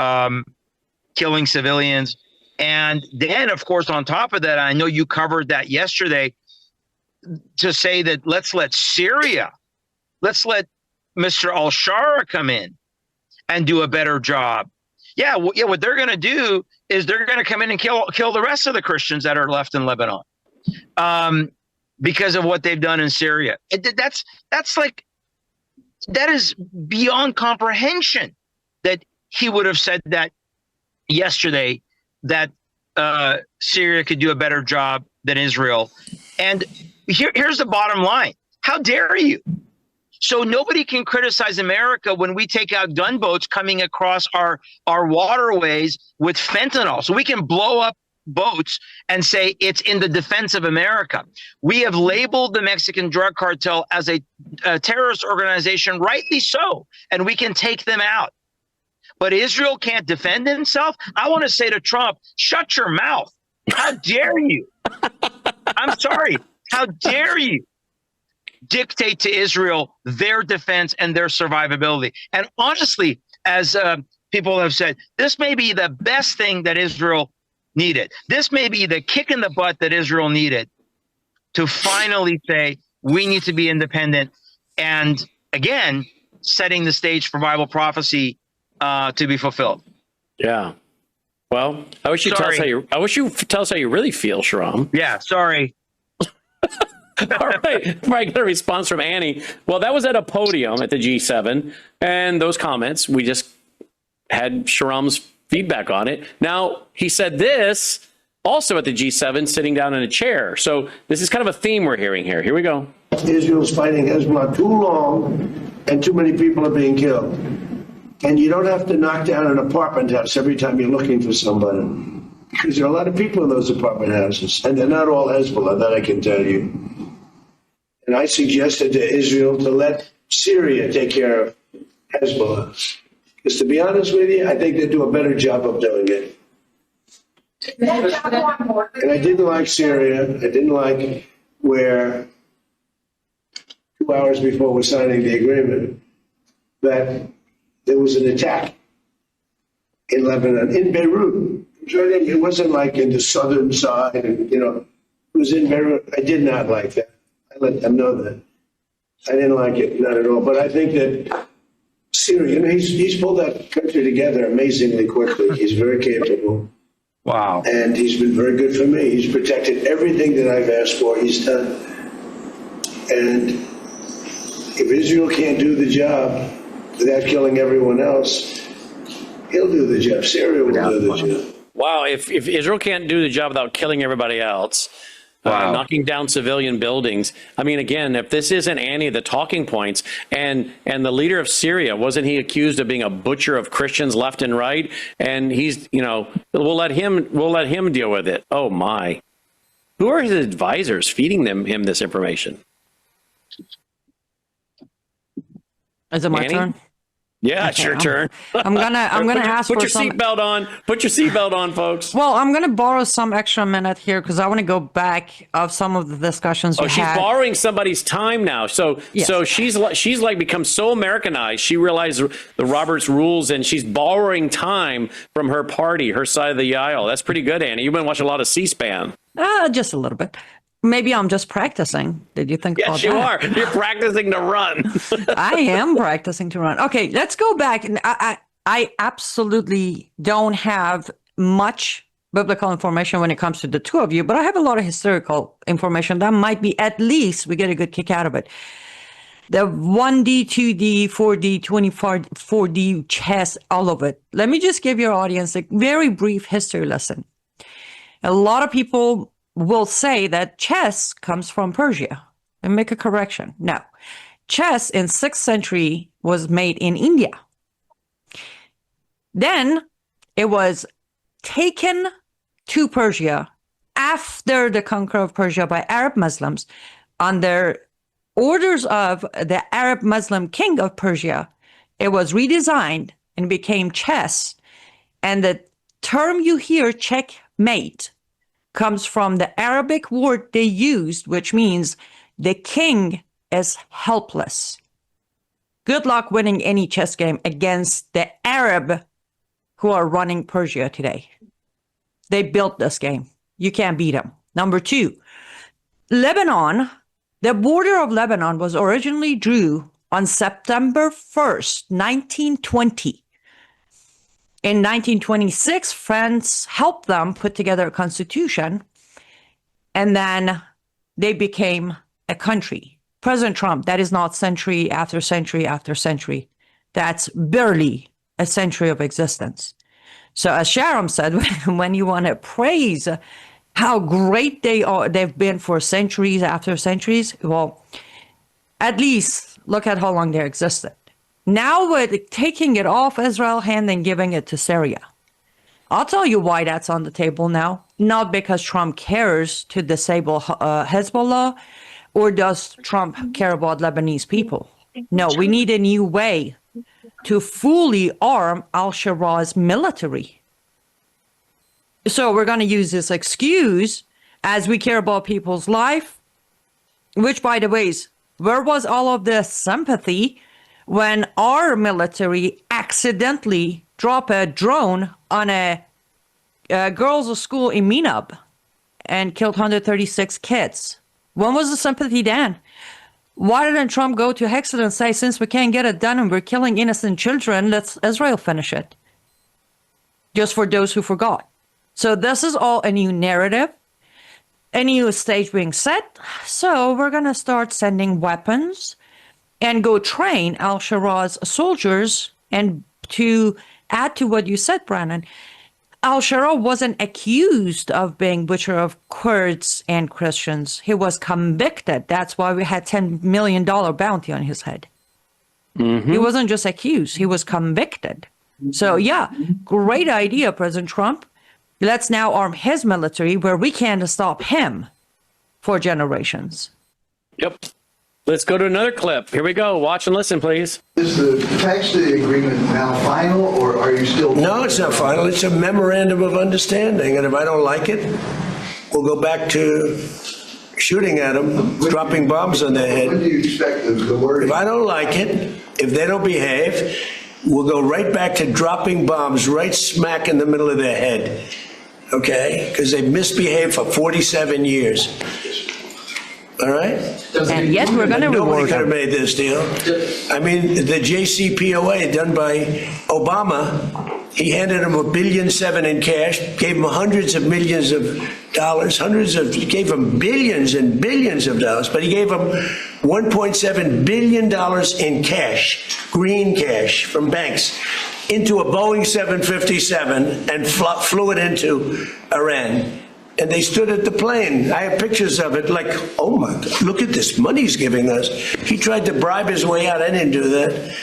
killing civilians. And then, of course, on top of that, I know you covered that yesterday, to say that let's let Mr. al-Shara come in and do a better job. Yeah, what they're going to do is they're going to come in and kill the rest of the Christians that are left in Lebanon, because of what they've done in Syria. That is beyond comprehension that he would have said that yesterday, that Syria could do a better job than Israel. And here's the bottom line. How dare you? So nobody can criticize America when we take out gunboats coming across our waterways with fentanyl. So we can blow up boats and say it's in the defense of America. We have labeled the Mexican drug cartel as a terrorist organization, rightly so, and we can take them out. But Israel can't defend itself? I want to say to Trump, shut your mouth. How dare you? I'm sorry. How dare you dictate to Israel their defense and their survivability? And honestly, as people have said, this may be the best thing that Israel needed. This may be the kick in the butt that Israel needed to finally say, we need to be independent. And again, setting the stage for Bible prophecy to be fulfilled. Yeah. Well, I wish you tell us how you really feel, Shahram. Yeah. Sorry. All right. I got a response from Annie. Well, that was at a podium at the G7, and those comments, we just had Shahram's feedback on it. Now, he said this also at the G7, sitting down in a chair. So this is kind of a theme we're hearing here. Here we go. Israel's fighting Hezbollah too long, and too many people are being killed. And you don't have to knock down an apartment house every time you're looking for somebody, because there are a lot of people in those apartment houses, and they're not all Hezbollah, that I can tell you. And I suggested to Israel to let Syria take care of Hezbollah. Because to be honest with you, I think they do a better job of doing it. And I didn't like Syria. I didn't like where 2 hours before we're signing the agreement that there was an attack in Lebanon, in Beirut. It wasn't like in the southern side, and it was in Beirut. I did not like that. I let them know that. I didn't like it, not at all. But I think that Syria, he's pulled that country together amazingly quickly. He's very capable. Wow. And he's been very good for me. He's protected everything that I've asked for, he's done. And if Israel can't do the job without killing everyone else, he'll do the job. Syria will do the job. Wow, if Israel can't do the job without killing everybody else, knocking down civilian buildings. I mean, again, if this isn't any of the talking points, and the leader of Syria, wasn't he accused of being a butcher of Christians left and right? And he's, we'll let him deal with it. Oh my. Who are his advisors feeding him this information? Is it my Annie? turn? Yeah, it's your turn. I'm gonna ask put for your some. seatbelt on. Put your seatbelt on, folks. Well, I'm gonna borrow some extra minute here because I want to go back of some of the discussions we she's had. borrowing somebody's time now. So Yes. so she's like become so Americanized. She realized the Roberts rules, and she's borrowing time from her party, her side of the aisle. That's pretty good, Annie. You've been watching a lot of C-SPAN. Just a little bit. Maybe I'm just practicing. Did you think about Yes, you that? are. You're practicing to run. I am practicing to run. Okay, let's go back. And I absolutely don't have much biblical information when it comes to the two of you, but I have a lot of historical information that might be, at least we get a good kick out of it. The 1D, 2D, 4D, 24D chess, all of it. Let me just give your audience a very brief history lesson. A lot of people will say that chess comes from Persia. Let me make a correction. No. Chess in 6th century was made in India. Then it was taken to Persia after the conquer of Persia by Arab Muslims under orders of the Arab Muslim king of Persia. It was redesigned and became chess. And the term you hear, checkmate, comes from the Arabic word they used, which means the king is helpless. Good luck winning any chess game against the Arab who are running Persia today. They built this game. You can't beat them. Number 2, Lebanon. The border of Lebanon was originally drew on September 1st, 1920. In 1926, France helped them put together a constitution, and then they became a country. President Trump, that is not century after century after century. That's barely a century of existence. So as Shahram said, when you want to praise how great they've been for centuries after centuries, well, at least look at how long they existed. Now we're taking it off Israel's hand and giving it to Syria. I'll tell you why that's on the table now. Not because Trump cares to disable Hezbollah, or does Trump care about Lebanese people. No, we need a new way to fully arm al-Shabaab's military. So we're going to use this excuse as we care about people's life, which, by the way, where was all of this sympathy when our military accidentally dropped a drone on a girls' school in Minab and killed 136 kids? When was the sympathy then? Why didn't Trump go to Hexit and say, since we can't get it done and we're killing innocent children, let's Israel finish it? Just for those who forgot. So this is all a new narrative, a new stage being set. So we're going to start sending weapons and go train al-Shabaab's soldiers. And to add to what you said, Brandon, al-Shabaab wasn't accused of being butcher of Kurds and Christians. He was convicted. That's why we had $10 million bounty on his head. Mm-hmm. He wasn't just accused. He was convicted. So yeah, great idea, President Trump. Let's now arm his military where we can't stop him for generations. Yep. Let's go to another clip. Here we go. Watch and listen, please. Is the text of the agreement now final, or are you still... No, it's not final. It's a memorandum of understanding. And if I don't like it, we'll go back to shooting at them, dropping bombs on their head. When do you expect the word? If I don't like it, if they don't behave, we'll go right back to dropping bombs right smack in the middle of their head. Okay? Because they've misbehaved for 47 years. All right? And yet we're going to reward Nobody could have them. made this deal. I mean, the JCPOA done by Obama, he handed him $1.7 billion in cash, gave him hundreds of millions of dollars, gave him billions and billions of dollars, but he gave him $1.7 billion in cash, green cash from banks, into a Boeing 757 and flew it into Iran. And they stood at the plane. I have pictures of it, like, oh my God, look at this money he's giving us. He tried to bribe his way out. I didn't do that.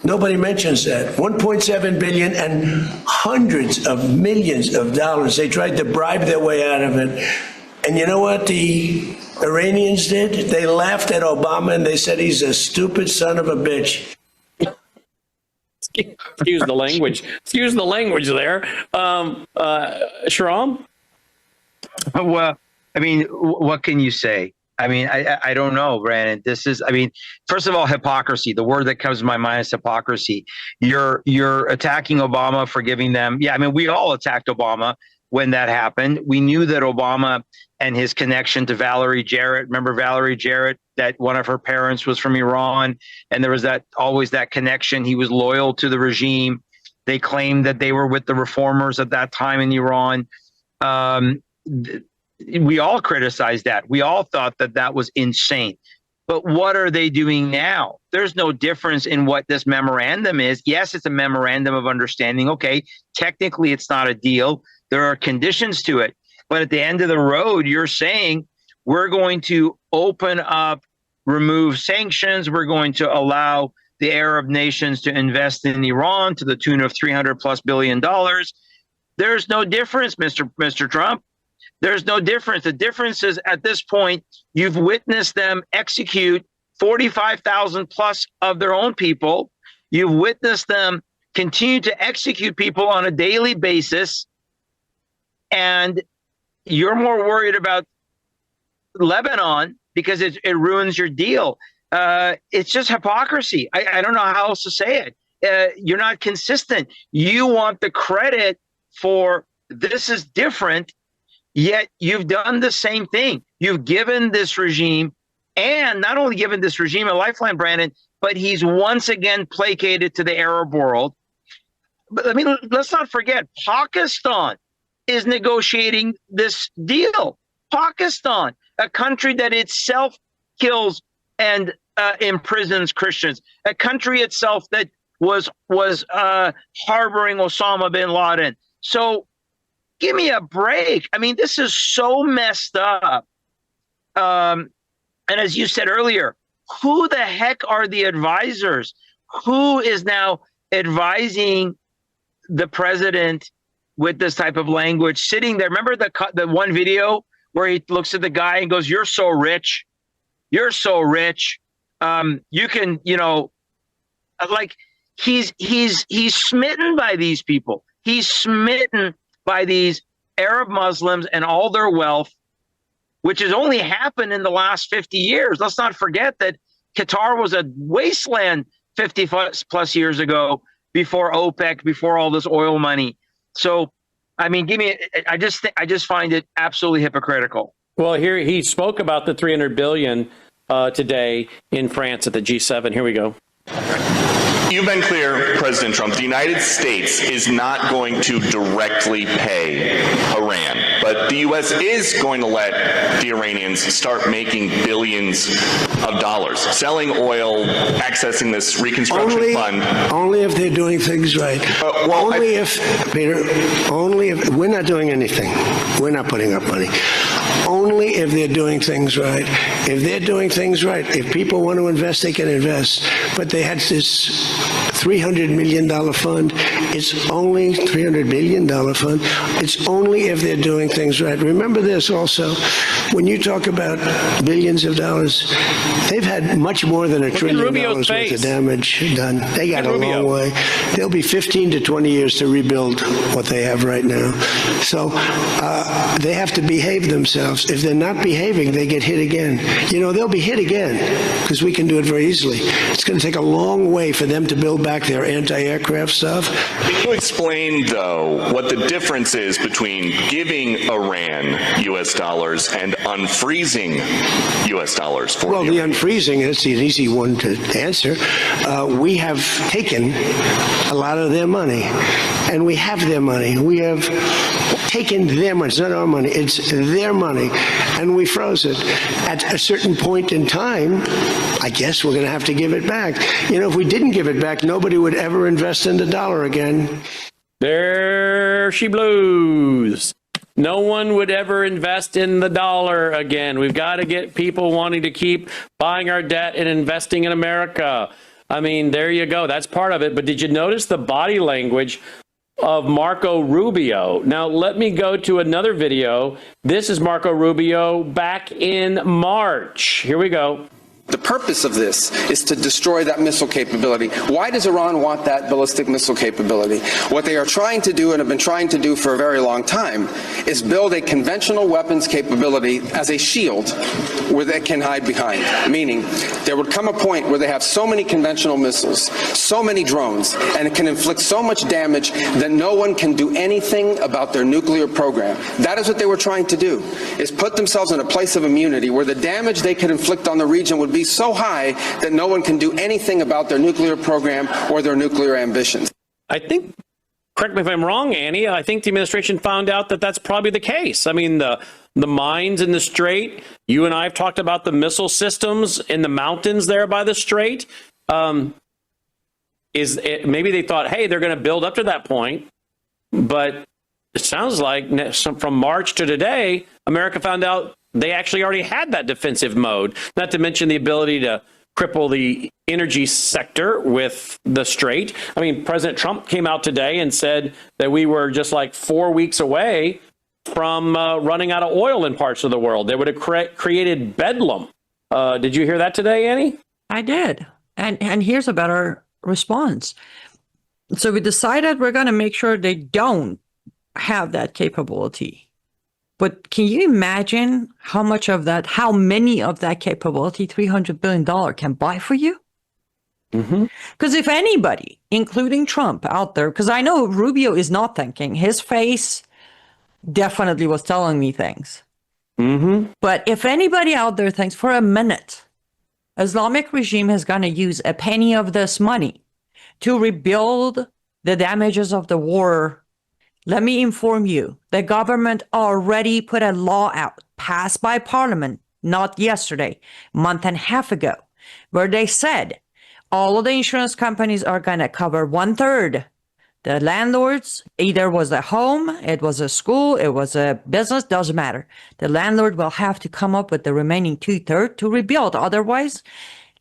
Nobody mentions that. 1.7 billion and hundreds of millions of dollars. They tried to bribe their way out of it. And you know what the Iranians did? They laughed at Obama and they said he's a stupid son of a bitch. Excuse the language. Excuse the language there. Shahram? Well, I mean, what can you say? I mean, I don't know, Brandon. This is, I mean, first of all, hypocrisy. The word that comes to my mind is hypocrisy. You're attacking Obama for giving them. Yeah, I mean, we all attacked Obama when that happened. We knew that Obama and his connection to Valerie Jarrett. Remember Valerie Jarrett, that one of her parents was from Iran, and there was always that connection. He was loyal to the regime. They claimed that they were with the reformers at that time in Iran. We all criticized that. We all thought that that was insane. But what are they doing now? There's no difference in what this memorandum is. Yes, it's a memorandum of understanding. Okay, technically it's not a deal. There are conditions to it. But at the end of the road, you're saying we're going to open up remove sanctions. We're going to allow the Arab nations to invest in Iran to the tune of $300+ billion. There's no difference, Mr. Trump. There's no difference. The difference is at this point, you've witnessed them execute 45,000 plus of their own people. You've witnessed them continue to execute people on a daily basis. And you're more worried about Lebanon because it ruins your deal. It's just hypocrisy. I don't know how else to say it. You're not consistent. You want the credit for this is different, yet you've done the same thing. You've given this regime, and not only given this regime a lifeline, Brandon, but he's once again placated to the Arab world. But let's not forget, Pakistan is negotiating this deal. Pakistan, a country that itself kills and imprisons Christians, a country itself that was harboring Osama bin Laden. So give me a break. This is so messed up. And as you said earlier, who the heck are the advisors? Who is now advising the president with this type of language, sitting there? Remember the one video where he looks at the guy and goes, "You're so rich. You're so rich. You can, like he's smitten by these people. He's smitten by these Arab Muslims and all their wealth, which has only happened in the last 50 years. Let's not forget that Qatar was a wasteland 50 plus years ago, before OPEC, before all this oil money. So, I just find it absolutely hypocritical. Well, here he spoke about the $300 billion today in France at the G7. Here we go. You've been clear, President Trump, the United States is not going to directly pay Iran, but the U.S. is going to let the Iranians start making billions of dollars, selling oil, accessing this reconstruction fund. Only if they're doing things right. Only if we're not doing anything. We're not putting up money. Only if they're doing things right. If they're doing things right, if people want to invest, they can invest. But they had this $300 million fund. It's only $300 billion fund. It's only if they're doing things right. Remember this also, when you talk about billions of dollars, they've had much more than $1 trillion worth of damage done. They got a long way. There'll be 15 to 20 years to rebuild what they have right now. So they have to behave themselves. If they're not behaving, they get hit again. They'll be hit again because we can do it very easily. It's going to take a long way for them to build back their anti-aircraft stuff. Can you explain, though, what the difference is between giving Iran U.S. dollars and unfreezing U.S. dollars for Well, the unfreezing is an easy one to answer. We have taken a lot of their money, and we have their money. We have taken their money. It's not our money. It's their money, and we froze it. At a certain point in time, I guess we're going to have to give it back. If we didn't give it back, nobody would ever invest in the dollar again. There she blows. No one would ever invest in the dollar again. We've got to get people wanting to keep buying our debt and investing in America. There you go. That's part of it. But did you notice the body language of Marco Rubio? Now, let me go to another video. This is Marco Rubio back in March. Here we go. The purpose of this is to destroy that missile capability. Why does Iran want that ballistic missile capability? What they are trying to do, and have been trying to do for a very long time, is build a conventional weapons capability as a shield where they can hide behind. Meaning, there would come a point where they have so many conventional missiles, so many drones, and it can inflict so much damage that no one can do anything about their nuclear program. That is what they were trying to do, is put themselves in a place of immunity where the damage they could inflict on the region would be so high that no one can do anything about their nuclear program or their nuclear ambitions. I think, correct me if I'm wrong, Annie, I think the administration found out that that's probably the case. The mines in the Strait, you and I have talked about the missile systems in the mountains there by the Strait. Maybe they thought, hey, they're going to build up to that point. But it sounds like from March to today, America found out they actually already had that defensive mode, not to mention the ability to cripple the energy sector with the strait. I mean, President Trump came out today and said that we were just like 4 weeks away from running out of oil in parts of the world. They would have created bedlam. Did you hear that today, Annie? I did. And here's a better response. So we decided we're going to make sure they don't have that capability. But can you imagine how many of that capability $300 billion can buy for you? Because if anybody, including Trump out there, because I know Rubio is not thinking, his face definitely was telling me things. But if anybody out there thinks for a minute, Islamic regime is going to use a penny of this money to rebuild the damages of the war, let me inform you, the government already put a law out, passed by Parliament, not yesterday, a month and a half ago, where they said all of the insurance companies are going to cover 1/3. The landlords, either was a home, it was a school, it was a business, doesn't matter. The landlord will have to come up with the remaining 2/3 to rebuild. Otherwise,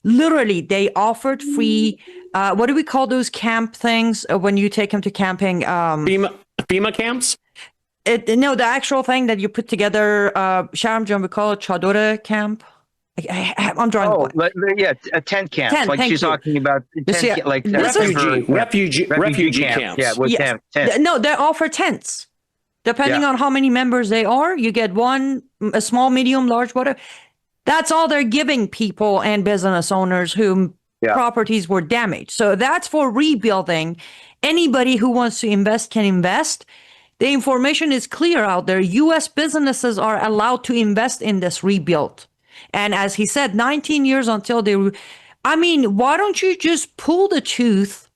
literally, they offered free, what do we call those camp things when you take them to camping? FEMA camps? No, the actual thing that you put together, Shahram Hadian, we call it Chadora camp. I'm drawing a blank. Yeah, a tent camp. Like she's talking about refugee camps. Yeah, with tents. No, they offer tents. Depending on how many members they are, you get one, a small, medium, large, whatever. That's all they're giving people and business owners whom properties were damaged. So that's for rebuilding. Anybody who wants to invest can invest. The information is clear out there. U.S. businesses are allowed to invest in this rebuild. And as he said, 19 years until they... I mean, why don't you just pull the tooth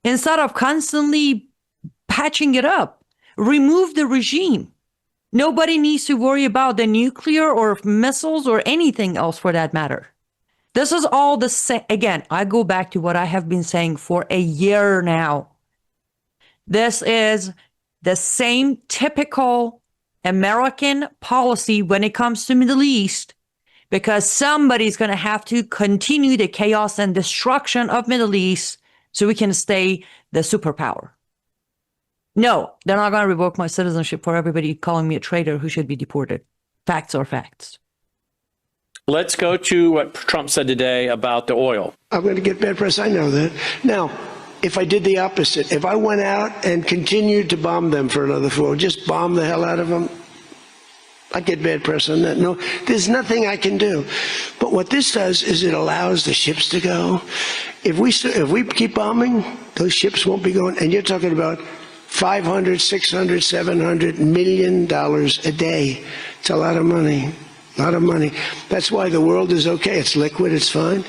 instead of constantly patching it up? Remove the regime. Nobody needs to worry about the nuclear or missiles or anything else for that matter. This is all the same. Again, I go back to what I have been saying for a year now. This is the same typical American policy when it comes to Middle East, because somebody's going to have to continue the chaos and destruction of Middle East so we can stay the superpower. No, they're not going to revoke my citizenship for everybody calling me a traitor who should be deported. Facts are facts. Let's go to what Trump said today about the oil. I'm going to get bad press. I know that. Now, if I did the opposite, if I went out and continued to bomb them for another 4, just bomb the hell out of them, I'd get bad press on that. No, there's nothing I can do. But what this does is it allows the ships to go. If we keep bombing, those ships won't be going. And you're talking about $500, $600, $700 million a day. It's a lot of money. A lot of money. That's why the world is okay. It's liquid. It's fine.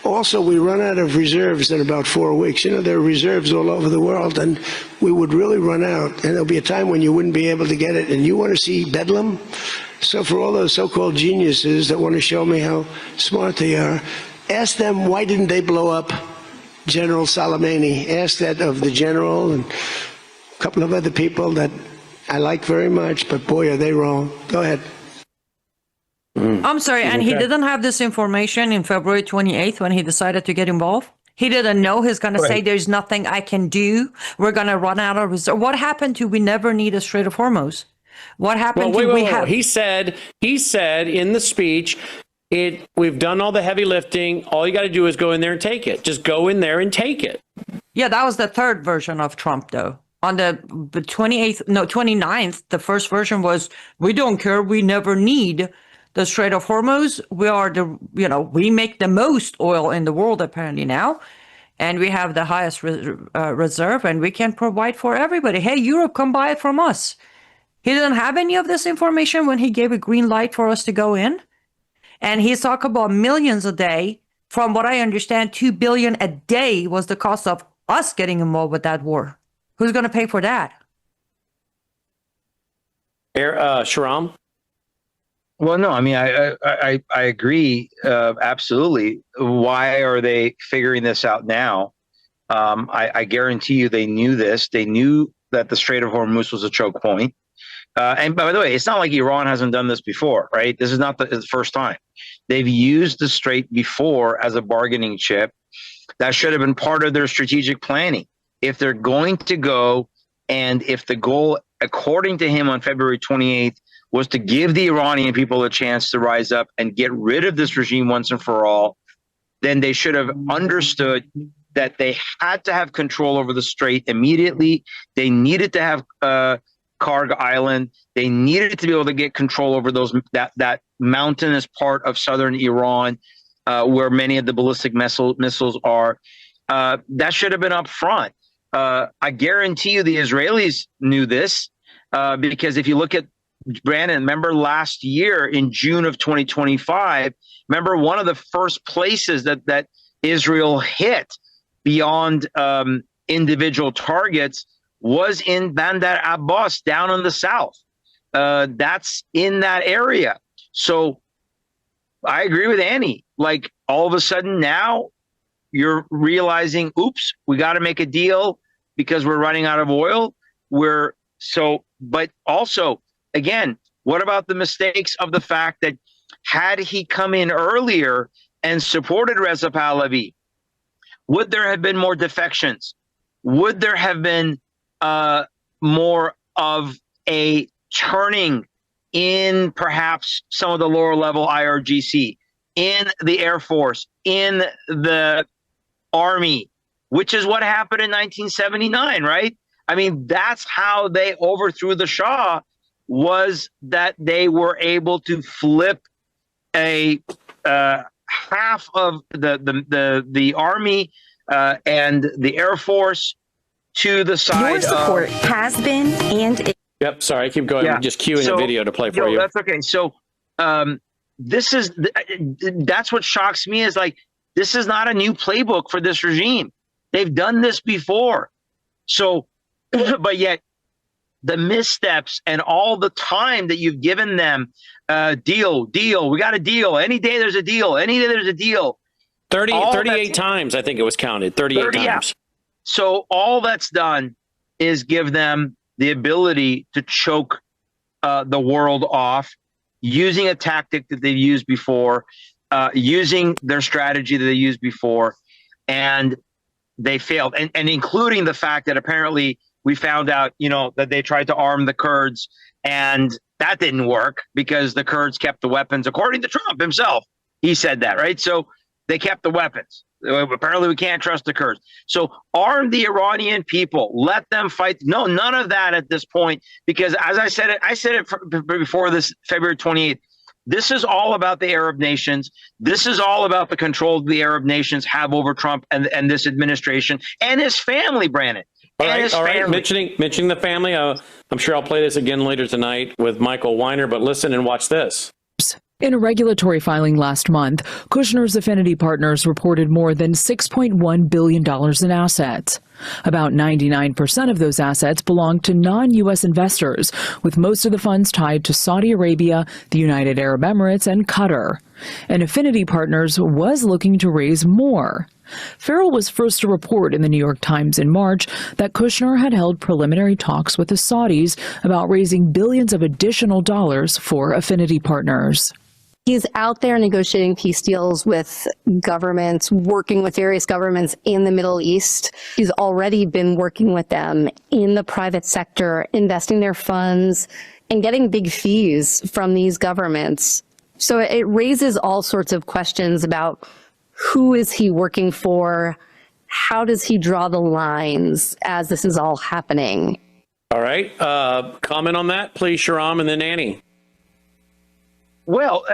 Also, we run out of reserves in about 4 weeks. You know, there are reserves all over the world, and we would really run out. And there'll be a time when you wouldn't be able to get it. And you want to see bedlam? So for all those so-called geniuses that want to show me how smart they are, ask them why didn't they blow up General Soleimani? Ask that of the general and a couple of other people that I like very much, but boy, are they wrong. Go ahead. I'm sorry, and he didn't have this information in February 28th when he decided to get involved? He didn't know he's going to say there's nothing I can do. We're going to run out of reserve. What happened to we never need a Strait of Hormuz? What happened to we have... He said in the speech, we've done all the heavy lifting. All you got to do is go in there and take it. Just go in there and take it. Yeah, that was the third version of Trump, though. On the 29th, the first version was, we don't care. We never need the Strait of Hormuz. We make the most oil in the world apparently now, and we have the highest reserve, and we can provide for everybody. Hey, Europe, come buy it from us. He didn't have any of this information when he gave a green light for us to go in, and he's talking about millions a day. From what I understand, $2 billion a day was the cost of us getting involved with that war. Who's going to pay for that? Shahram? Well, no, I mean, I agree absolutely. Why are they figuring this out now? I guarantee you they knew this. They knew that the Strait of Hormuz was a choke point. And by the way, it's not like Iran hasn't done this before, right? This is not the first time. They've used the Strait before as a bargaining chip. That should have been part of their strategic planning. If they're going to go, and if the goal, according to him on February 28th, was to give the Iranian people a chance to rise up and get rid of this regime once and for all, then they should have understood that they had to have control over the Strait immediately. They needed to have Karg Island. They needed to be able to get control over that mountainous part of southern Iran, where many of the ballistic missiles are. That should have been up front. I guarantee you the Israelis knew this, because if you look at Brandon, remember last year in June of 2025, remember one of the first places that Israel hit beyond individual targets was in Bandar Abbas down in the south. That's in that area. So I agree with Annie. Like, all of a sudden now you're realizing, oops, we got to make a deal because we're running out of oil. But also, again, what about the mistakes of the fact that had he come in earlier and supported Reza Pahlavi, would there have been more defections? Would there have been more of a turning in perhaps some of the lower level IRGC, in the Air Force, in the Army, which is what happened in 1979, right? I mean, that's how they overthrew the Shah, was that they were able to flip a half of the Army and the Air Force to the side. Your support has been and. Yep. Sorry, I keep going. I'm just queuing a video to play for you. That's okay. So that's what shocks me, is like, this is not a new playbook for this regime. They've done this before. So, but yet the missteps and all the time that you've given them, deal, we got a deal. Any day there's a deal. Any day there's a deal. 38 times, I think it was counted. 38 times. Yeah. So all that's done is give them the ability to choke the world off, using a tactic that they've used before, using their strategy that they used before, and they failed. And including the fact that apparently we found out, that they tried to arm the Kurds, and that didn't work because the Kurds kept the weapons, according to Trump himself. He said that, right? So they kept the weapons. Apparently we can't trust the Kurds. So arm the Iranian people, let them fight. No, none of that at this point, because as I said it before this February 28th, this is all about the Arab nations. This is all about the control the Arab nations have over Trump and this administration and his family, Brandon. All right. Mentioning the family, I'm sure I'll play this again later tonight with Michael Weiner, but listen and watch this. In a regulatory filing last month, Kushner's affinity partners reported more than $6.1 billion in assets. About 99% of those assets belong to non-U.S. investors, with most of the funds tied to Saudi Arabia, the United Arab Emirates, and Qatar. And Affinity Partners was looking to raise more. Farrell was first to report in the New York Times in March that Kushner had held preliminary talks with the Saudis about raising billions of additional dollars for Affinity Partners. He's out there negotiating peace deals with governments, working with various governments in the Middle East. He's already been working with them in the private sector, investing their funds and getting big fees from these governments. So it raises all sorts of questions about who is he working for? How does he draw the lines as this is all happening? All right. Comment on that, please, Shahram, and then Annie. Well,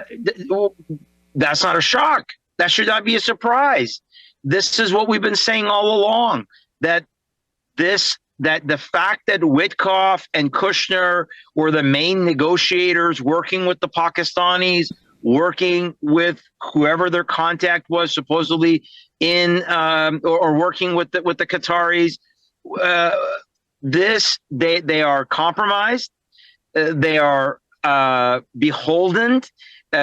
that's not a shock. That should not be a surprise. This is what we've been saying all along, that the fact that Witkoff and Kushner were the main negotiators working with the Pakistanis, working with whoever their contact was supposedly in or working with the Qataris, they are compromised. They are beholden.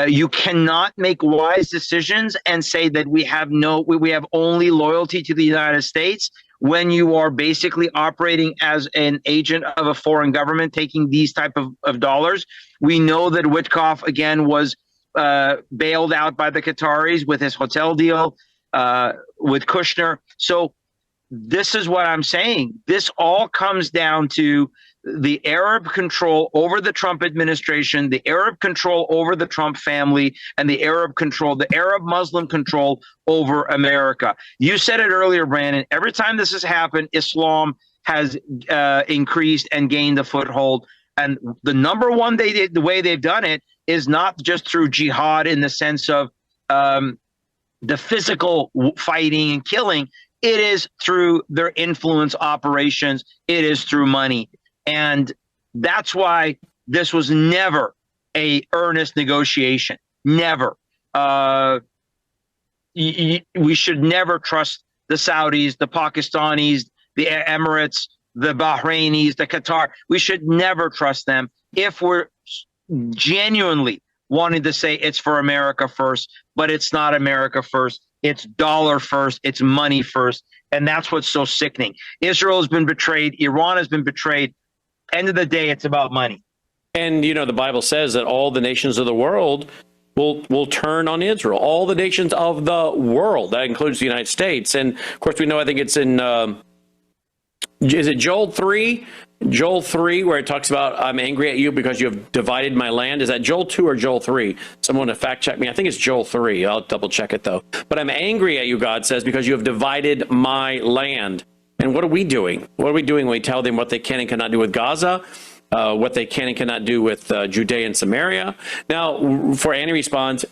You cannot make wise decisions and say that we have only loyalty to the United States. when you are basically operating as an agent of a foreign government, taking these type of dollars. We know that Witkoff, again, was bailed out by the Qataris with his hotel deal, with Kushner. So this is what I'm saying. This all comes down to the Arab control over the Trump administration, the Arab control over the Trump family, and the Arab Muslim control over America. You said it earlier, Brandon. Every time this has happened, Islam has increased and gained a foothold. And the number one the way they've done it is not just through jihad in the sense of the physical fighting and killing. It is through their influence operations. It is through money. And that's why this was never a earnest negotiation. Never. We should never trust the Saudis, the Pakistanis, the Emirates, the Bahrainis, the Qatar. We should never trust them if we're genuinely wanting to say it's for America first, but it's not America first. It's dollar first. It's money first. And that's what's so sickening. Israel has been betrayed. Iran has been betrayed. End of the day, it's about money. And, you know, the Bible says that all the nations of the world will turn on Israel. All the nations of the world. That includes the United States. And, of course, we know, I think it's in, is it Joel 3? Joel 3, where it talks about, I'm angry at you because you have divided my land. Is that Joel 2 or Joel 3? Someone to fact check me. I think it's Joel 3. I'll double check it, though. But I'm angry at you, God says, because you have divided my land. And what are we doing? What are we doing when we tell them what they can and cannot do with Gaza, what they can and cannot do with Judea and Samaria? Now, for Annie responds,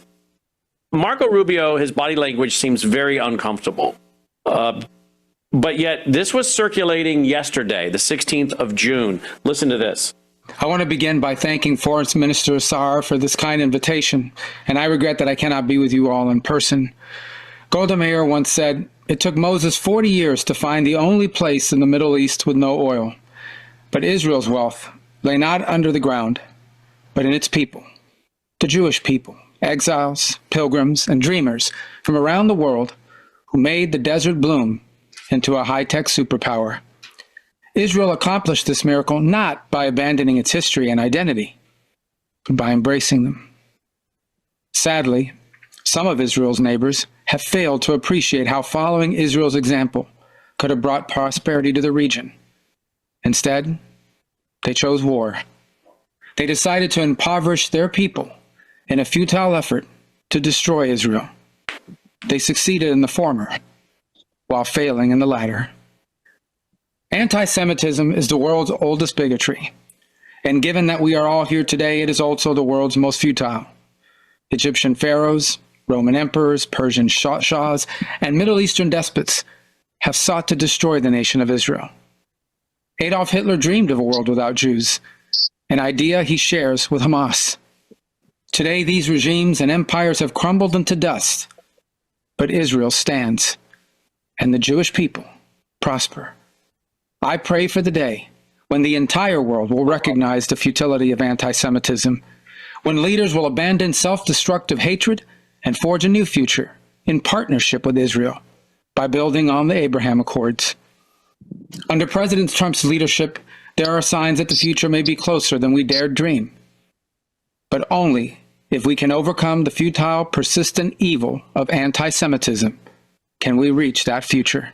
Marco Rubio, his body language seems very uncomfortable. But yet this was circulating yesterday, the 16th of June. Listen to this. I want to begin by thanking Foreign Minister Saar for this kind invitation, and I regret that I cannot be with you all in person. Golda Meir once said, it took Moses 40 years to find the only place in the Middle East with no oil. But Israel's wealth lay not under the ground, but in its people, the Jewish people, exiles, pilgrims, and dreamers from around the world who made the desert bloom into a high-tech superpower. Israel accomplished this miracle not by abandoning its history and identity, but by embracing them. Sadly, some of Israel's neighbors have failed to appreciate how following Israel's example could have brought prosperity to the region. Instead, they chose war. They decided to impoverish their people in a futile effort to destroy Israel. They succeeded in the former, while failing in the latter. Anti-Semitism is the world's oldest bigotry, and given that we are all here today, it is also the world's most futile. Egyptian pharaohs, Roman emperors, Persian shahs, and Middle Eastern despots have sought to destroy the nation of Israel. Adolf Hitler dreamed of a world without Jews, an idea he shares with Hamas. Today, these regimes and empires have crumbled into dust, but Israel stands, and the Jewish people prosper. I pray for the day when the entire world will recognize the futility of anti-Semitism, when leaders will abandon self-destructive hatred and forge a new future in partnership with Israel by building on the Abraham Accords. Under President Trump's leadership, there are signs that the future may be closer than we dared dream. But only if we can overcome the futile, persistent evil of anti-Semitism can we reach that future.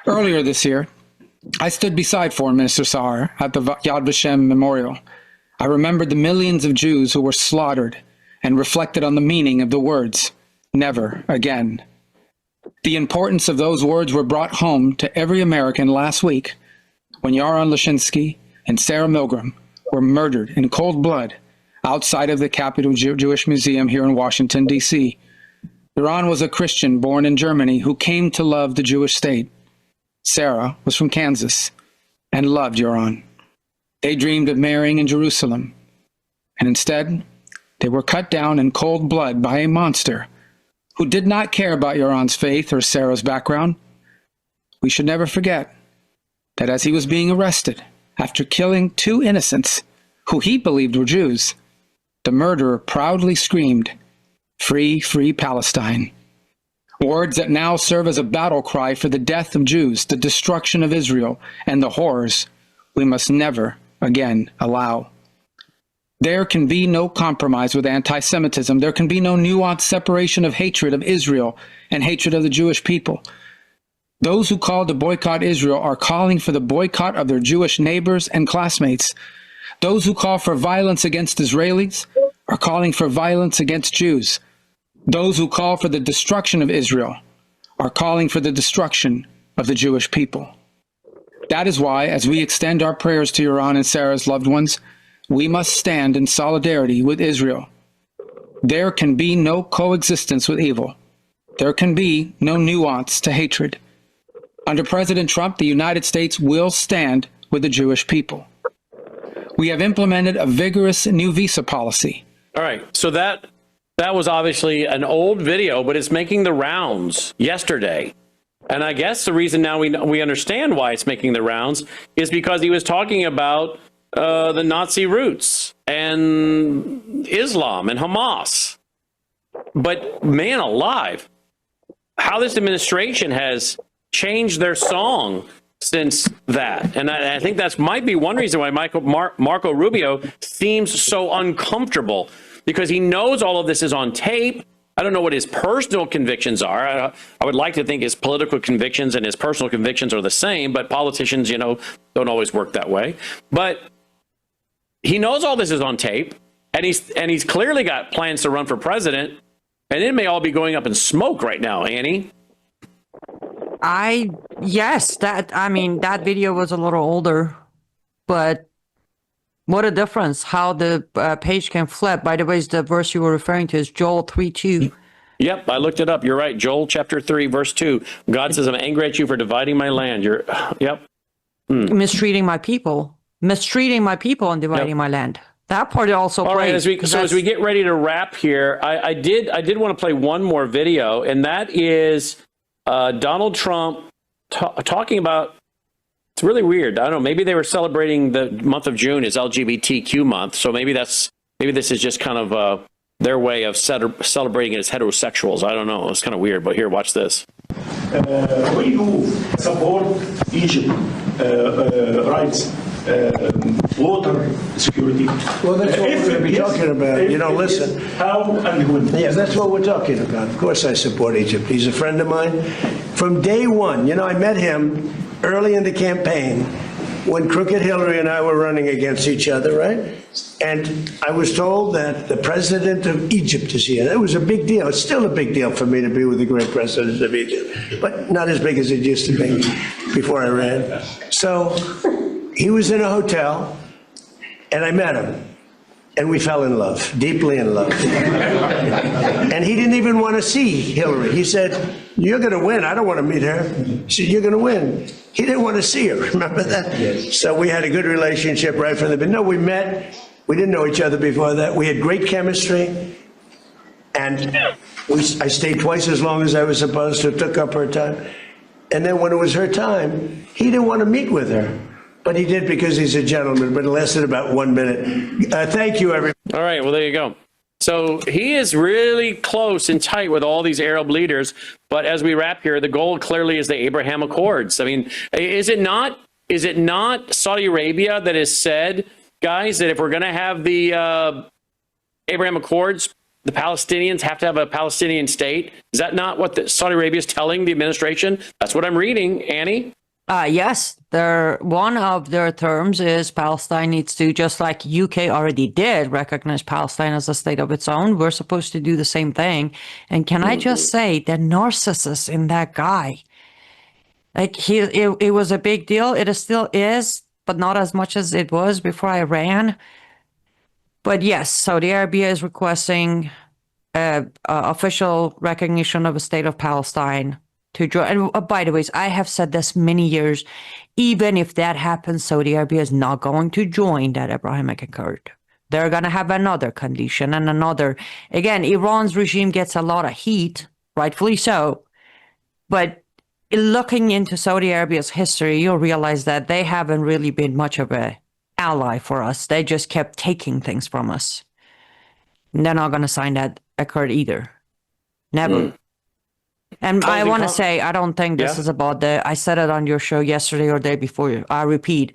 Earlier this year, I stood beside Foreign Minister Saar at the Yad Vashem Memorial. I remembered the millions of Jews who were slaughtered and reflected on the meaning of the words, never again. The importance of those words were brought home to every American last week when Yaron Lashinsky and Sarah Milgram were murdered in cold blood outside of the Capitol Jewish Museum here in Washington, D.C. Yaron was a Christian born in Germany who came to love the Jewish state. Sarah was from Kansas and loved Yaron. They dreamed of marrying in Jerusalem, and instead, they were cut down in cold blood by a monster who did not care about Yaron's faith or Sarah's background. We should never forget that as he was being arrested after killing two innocents who he believed were Jews, the murderer proudly screamed, "Free, free Palestine." Words that now serve as a battle cry for the death of Jews, the destruction of Israel, and the horrors we must never again allow. There can be no compromise with anti-Semitism. There can be no nuanced separation of hatred of Israel and hatred of the Jewish people. Those who call to boycott Israel are calling for the boycott of their Jewish neighbors and classmates. Those who call for violence against Israelis are calling for violence against Jews. Those who call for the destruction of Israel are calling for the destruction of the Jewish people. That is why, as we extend our prayers to Iran and Sarah's loved ones, we must stand in solidarity with Israel. There can be no coexistence with evil. There can be no nuance to hatred. Under President Trump, the United States will stand with the Jewish people. We have implemented a vigorous new visa policy. All right, so that was obviously an old video, but it's making the rounds yesterday. And I guess the reason now we understand why it's making the rounds is because he was talking about the Nazi roots and Islam and Hamas. But man alive, how this administration has changed their song since that. And I think that might be one reason why Marco Rubio seems so uncomfortable, because he knows all of this is on tape. I don't know what his personal convictions are. I would like to think his political convictions and his personal convictions are the same, but politicians, don't always work that way. But he knows all this is on tape, and he's clearly got plans to run for president, and it may all be going up in smoke right now, Annie. That video was a little older, but what a difference how the page can flip. By the way, the verse you were referring to is Joel 3:2. Yep, I looked it up. You're right. Joel chapter 3, verse 2. God says, I'm angry at you for dividing my land. Mistreating my people and dividing my land. That part also all plays. Right, as we get ready to wrap here, I did want to play one more video, and that is Donald Trump talking about, it's really weird. I don't know. Maybe they were celebrating the month of June as LGBTQ month. So maybe this is just kind of their way of celebrating it as heterosexuals. I don't know. It's kind of weird. But here, watch this. We do support Egypt rights, water security. Well, that's what we're going to be talking about. Listen. How and when? Yeah, that's what we're talking about. Of course I support Egypt. He's a friend of mine. From day one, I met him early in the campaign when Crooked Hillary and I were running against each other, right? And I was told that the president of Egypt is here. That was a big deal. It's still a big deal for me to be with the great president of Egypt, but not as big as it used to be before I ran. So he was in a hotel, and I met him. And we fell in love, deeply in love. And he didn't even want to see Hillary. He said, you're going to win. I don't want to meet her. She said, you're going to win. He didn't want to see her. Remember that? Yes. So we had a good relationship right from the beginning. No, we met. We didn't know each other before that. We had great chemistry. And I stayed twice as long as I was supposed to, took up her time. And then when it was her time, he didn't want to meet with her. But he did because he's a gentleman, but it lasted about 1 minute. Thank you, everybody. All right, well, there you go. So he is really close and tight with all these Arab leaders. But as we wrap here, the goal clearly is the Abraham Accords. I mean, is it not Saudi Arabia that has said, guys, that if we're going to have the Abraham Accords, the Palestinians have to have a Palestinian state? Is that not what Saudi Arabia is telling the administration? That's what I'm reading, Annie. Yes, one of their terms is Palestine needs to, just like UK already did, recognize Palestine as a state of its own. We're supposed to do the same thing. And can I just say, the narcissist in that guy, it was a big deal. It still is, but not as much as it was before I ran. But yes, Saudi Arabia is requesting official recognition of a state of Palestine to join. And by the way, I have said this many years, even if that happens, Saudi Arabia is not going to join that Abrahamic Accord. They're going to have another condition and another. Again, Iran's regime gets a lot of heat, rightfully so. But looking into Saudi Arabia's history, you'll realize that they haven't really been much of an ally for us. They just kept taking things from us. And they're not going to sign that accord either. Never. And I want to com- say, I don't think this is about I said it on your show yesterday or day before. I repeat,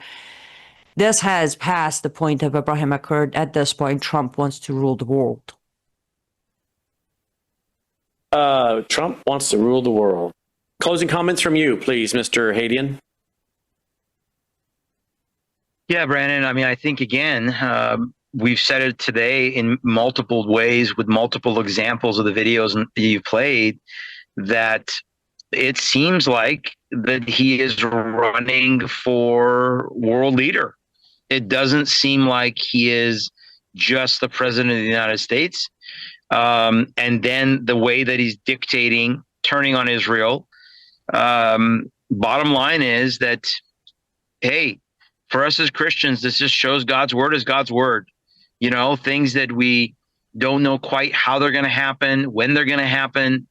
this has passed the point of Abraham Accord. At this point, Trump wants to rule the world. Trump wants to rule the world. Closing comments from you, please, Mr. Hadian. Yeah, Brandon. I mean, I think, again, we've said it today in multiple ways with multiple examples of the videos you played, that it seems like that he is running for world leader. It doesn't seem like he is just the president of the United States. And then the way that he's dictating, turning on Israel. Bottom line is that, hey, for us as Christians, this just shows God's word is God's word. You know, things that we don't know quite how they're going to happen, when they're going to happen,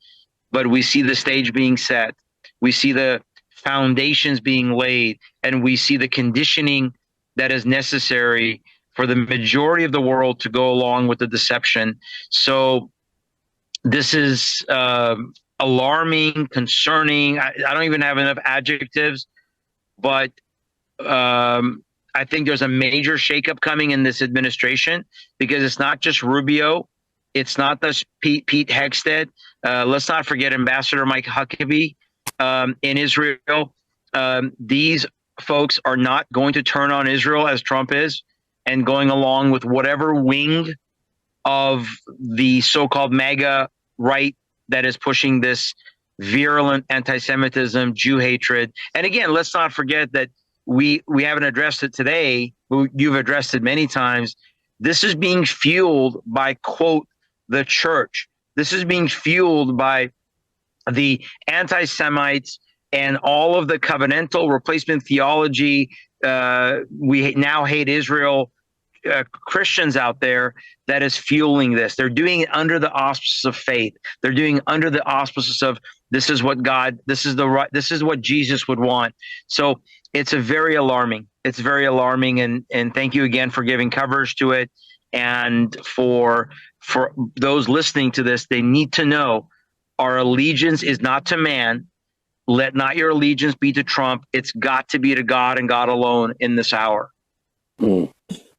but we see the stage being set. We see the foundations being laid, and we see the conditioning that is necessary for the majority of the world to go along with the deception. So this is alarming, concerning. I don't even have enough adjectives, but I think there's a major shakeup coming in this administration, because it's not just Rubio. It's not just Pete Hegseth. Let's not forget Ambassador Mike Huckabee in Israel. These folks are not going to turn on Israel as Trump is, and going along with whatever wing of the so-called MAGA right that is pushing this virulent anti-Semitism, Jew hatred. And again, let's not forget that we haven't addressed it today. You've addressed it many times. This is being fueled by, quote, the church. This is being fueled by the anti-Semites and all of the covenantal replacement theology. We now hate Israel Christians out there that is fueling this. They're doing it under the auspices of faith. They're doing it under the auspices of this is what God, this is what Jesus would want. So it's very alarming. It's very alarming. And thank you again for giving coverage to it. And for those listening to this, they need to know our allegiance is not to man. Let not your allegiance be to Trump. It's got to be to God and God alone in this hour.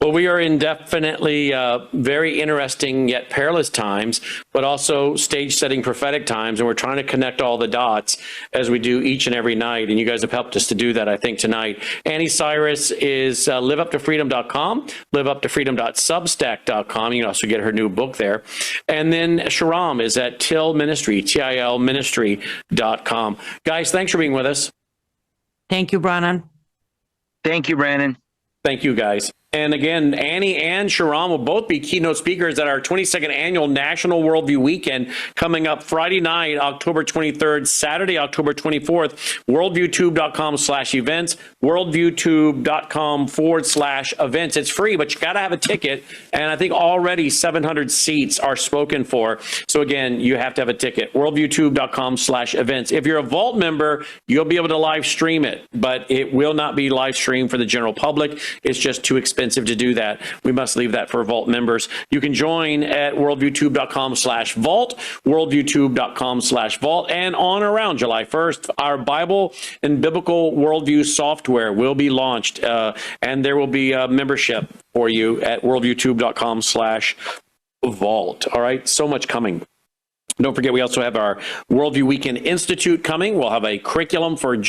Well, we are in definitely very interesting yet perilous times, but also stage-setting prophetic times, and we're trying to connect all the dots as we do each and every night, and you guys have helped us to do that, I think, tonight. Anni Cyrus is liveuptofreedom.com, liveuptofreedom.substack.com. You can also get her new book there. And then Shahram is at Till Ministry, TIL Ministry.com. Guys, thanks for being with us. Thank you, Brandon. Thank you, Brandon. Thank you, guys. And again, Annie and Shahram will both be keynote speakers at our 22nd annual National Worldview Weekend coming up Friday night, October 23rd, Saturday, October 24th, worldviewtube.com/events, worldviewtube.com/events. It's free, but you got to have a ticket. And I think already 700 seats are spoken for. So again, you have to have a ticket, worldviewtube.com/events. If you're a Vault member, you'll be able to live stream it, but it will not be live streamed for the general public. It's just too expensive to do that. We must leave that for Vault members. You can join at worldviewtube.com/vault, worldviewtube.com/vault, and on around July 1st, our Bible and Biblical Worldview software will be launched, and there will be a membership for you at worldviewtube.com/vault. All right, so much coming. Don't forget, we also have our Worldview Weekend Institute coming. We'll have a curriculum for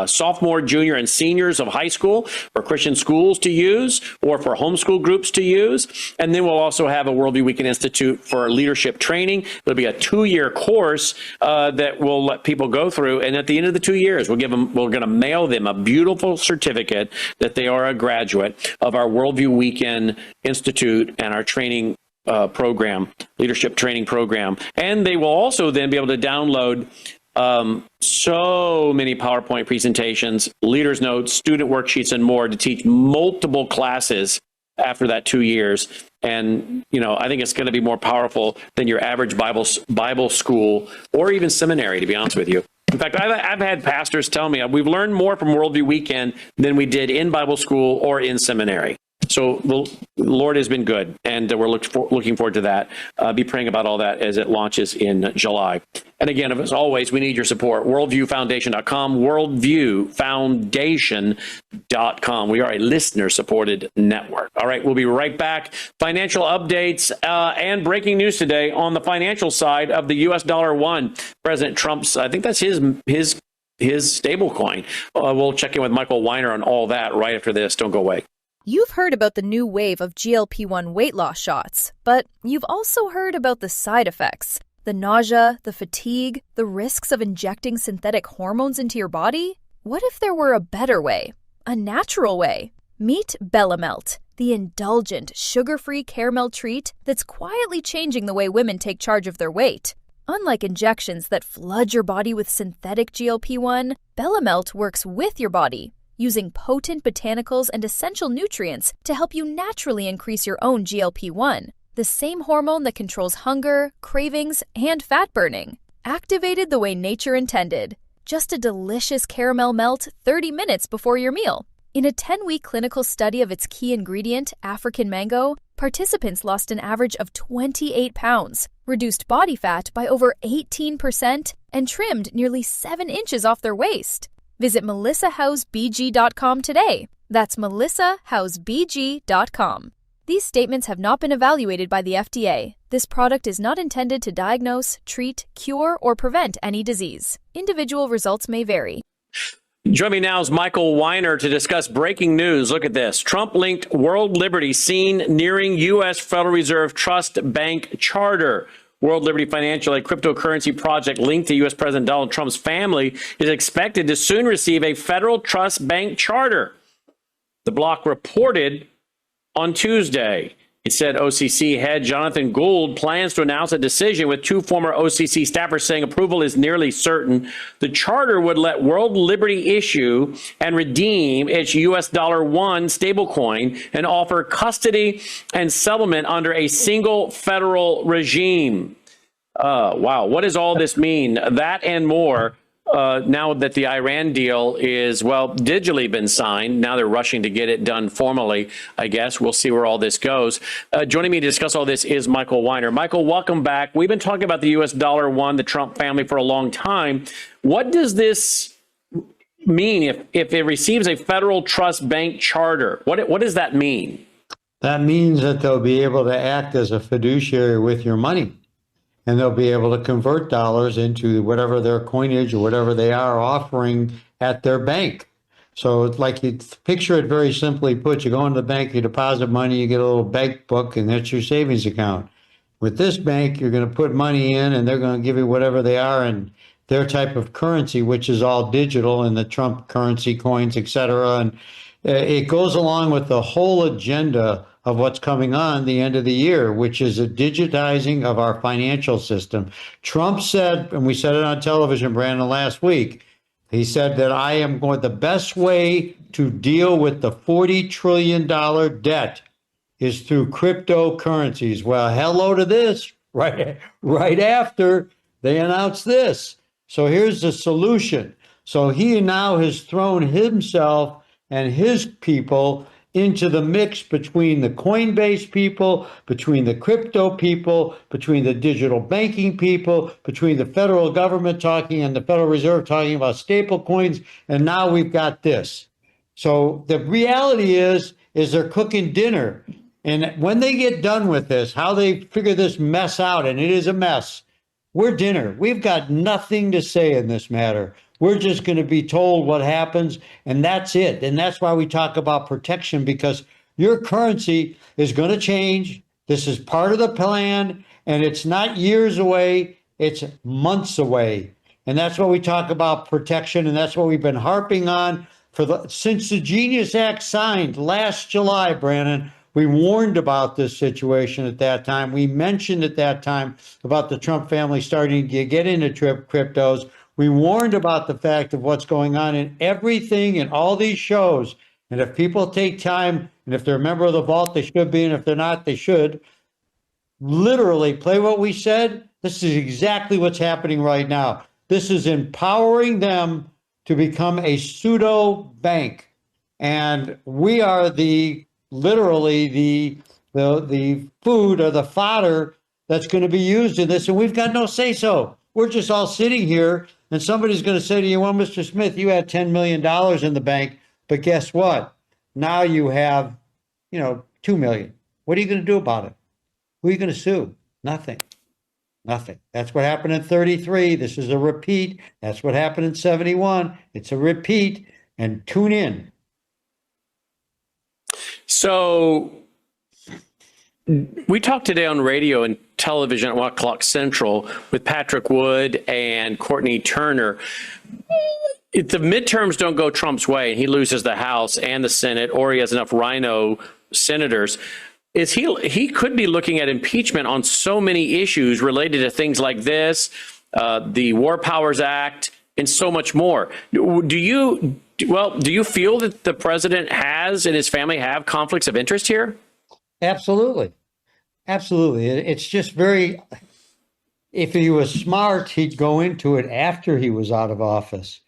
sophomore, junior, and seniors of high school for Christian schools to use or for homeschool groups to use. And then we'll also have a Worldview Weekend Institute for leadership training. It'll be a 2-year course that we'll let people go through. And at the end of the 2 years, we're going to mail them a beautiful certificate that they are a graduate of our Worldview Weekend Institute and our training program, leadership training program. And they will also then be able to download so many PowerPoint presentations, leaders notes, student worksheets, and more to teach multiple classes after that 2 years. And, you know, I think it's going to be more powerful than your average Bible school or even seminary, to be honest with you. In fact, I've had pastors tell me we've learned more from Worldview Weekend than we did in Bible school or in seminary. So the Lord has been good, and we're looking forward to that. Be praying about all that as it launches in July. And again, as always, we need your support. WorldviewFoundation.com, WorldviewFoundation.com. We are a listener-supported network. All right, we'll be right back. Financial updates and breaking news today on the financial side of the U.S. dollar one. President Trump's, I think that's his stable coin. We'll check in with Michael Weiner on all that right after this. Don't go away. You've heard about the new wave of GLP-1 weight loss shots, but you've also heard about the side effects. The nausea, the fatigue, the risks of injecting synthetic hormones into your body? What if there were a better way? A natural way? Meet Bellamelt, the indulgent, sugar-free caramel treat that's quietly changing the way women take charge of their weight. Unlike injections that flood your body with synthetic GLP-1, Bellamelt works with your body, using potent botanicals and essential nutrients to help you naturally increase your own GLP-1. The same hormone that controls hunger, cravings, and fat burning. Activated the way nature intended. Just a delicious caramel melt 30 minutes before your meal. In a 10-week clinical study of its key ingredient, African mango, participants lost an average of 28 pounds, reduced body fat by over 18%, and trimmed nearly 7 inches off their waist. Visit melissahousebg.com today. That's melissahousebg.com. These statements have not been evaluated by the FDA. This product is not intended to diagnose, treat, cure, or prevent any disease. Individual results may vary. Join me now is Michael Weiner to discuss breaking news. Look at this. Trump-linked World Liberty seen nearing U.S. Federal Reserve Trust Bank charter. World Liberty Financial, a cryptocurrency project linked to U.S. President Donald Trump's family, is expected to soon receive a federal trust bank charter. The block reported on Tuesday. It said OCC head Jonathan Gould plans to announce a decision, with 2 former OCC staffers saying approval is nearly certain. The charter would let World Liberty issue and redeem its U.S. dollar one stablecoin and offer custody and settlement under a single federal regime. Wow. What does all this mean? That and more. Now that the Iran deal is, well, digitally been signed, now they're rushing to get it done formally, I guess. We'll see where all this goes. Joining me to discuss all this is Michael Weiner. Michael, welcome back. We've been talking about the U.S. dollar one, the Trump family, for a long time. What does this mean if it receives a federal trust bank charter? What does that mean? That means that they'll be able to act as a fiduciary with your money. And they'll be able to convert dollars into whatever their coinage or whatever they are offering at their bank. So it's like, you picture it very simply put. You go into the bank, you deposit money, you get a little bank book, and that's your savings account. With this bank, you're going to put money in, and they're going to give you whatever they are in their type of currency, which is all digital, and the Trump currency coins, et cetera. And it goes along with the whole agenda of what's coming on the end of the year, which is a digitizing of our financial system. Trump said, and we said it on television, Brandon, last week, he said that I am going, the best way to deal with the $40 trillion debt is through cryptocurrencies. Well, hello to this, right after they announced this. So here's the solution. So he now has thrown himself and his people into the mix between the Coinbase people, between the crypto people, between the digital banking people, between the federal government talking and the Federal Reserve talking about stable coins. And now we've got this. So the reality is they're cooking dinner. And when they get done with this, how they figure this mess out, and it is a mess, we're dinner. We've got nothing to say in this matter. We're just going to be told what happens, and that's it. And that's why we talk about protection, because your currency is going to change. This is part of the plan, and it's not years away. It's months away. And that's what we talk about protection, and that's what we've been harping on since the Genius Act signed last July, Brandon. We warned about this situation at that time. We mentioned at that time about the Trump family starting to get into cryptos. We warned about the fact of what's going on in everything in all these shows. And if people take time, and if they're a member of the vault, they should be, and if they're not, they should literally play what we said. This is exactly what's happening right now. This is empowering them to become a pseudo bank. And we are the literally the food or the fodder that's going to be used in this, and we've got no say so. We're just all sitting here, and somebody's going to say to you, well, Mr. Smith, you had $10 million in the bank, but guess what? Now you have, $2 million. What are you going to do about it? Who are you going to sue? Nothing. Nothing. That's what happened in 33. This is a repeat. That's what happened in 71. It's a repeat. And tune in. So we talked today on radio and television at 1 o'clock Central with Patrick Wood and Courtney Turner. If the midterms don't go Trump's way and he loses the House and the Senate, or he has enough rhino senators, he could be looking at impeachment on so many issues related to things like this, the War Powers Act, and so much more. Do you feel that the president has and his family have conflicts of interest here? Absolutely. Absolutely. It's just if he was smart, he'd go into it after he was out of office.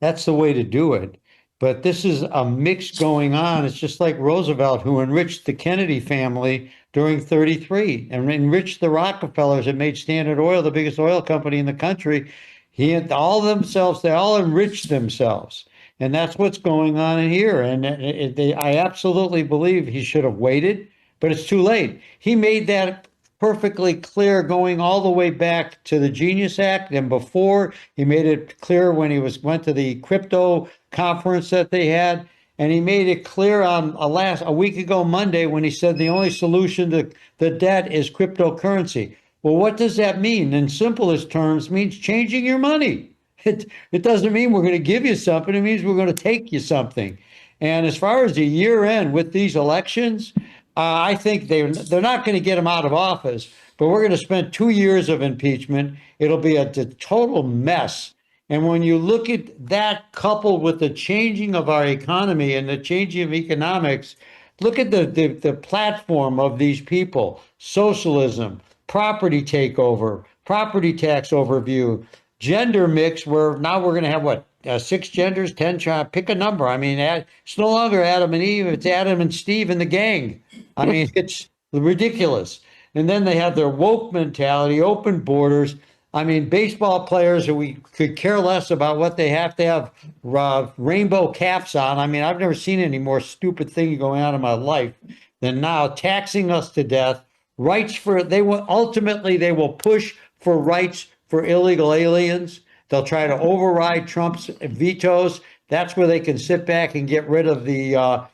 That's the way to do it. But this is a mix going on. It's just like Roosevelt, who enriched the Kennedy family during 33 and enriched the Rockefellers and made Standard Oil the biggest oil company in the country. They all enriched themselves. And that's what's going on in here. And I absolutely believe he should have waited, but it's too late. He made that perfectly clear going all the way back to the Genius Act, and before. He made it clear when he went to the crypto conference that they had, and he made it clear on a week ago Monday when he said the only solution to the debt is cryptocurrency. Well, what does that mean? In simplest terms, it means changing your money. It doesn't mean we're going to give you something. It means we're going to take you something. And as far as the year end with these elections, I think they're not going to get him out of office, but we're going to spend 2 years of impeachment. It'll be a total mess. And when you look at that coupled with the changing of our economy and the changing of economics, look at the platform of these people: socialism, property takeover, property tax overview, gender mix, where now we're going to have 6 genders, 10, pick a number. I mean, it's no longer Adam and Eve, it's Adam and Steve and the gang. I mean, it's ridiculous. And then they have their woke mentality, open borders. I mean, baseball players who we could care less about what they have to have rainbow caps on. I mean, I've never seen any more stupid thing going on in my life than now taxing us to death. They will push for rights for illegal aliens. They'll try to override Trump's vetoes. That's where they can sit back and get rid of the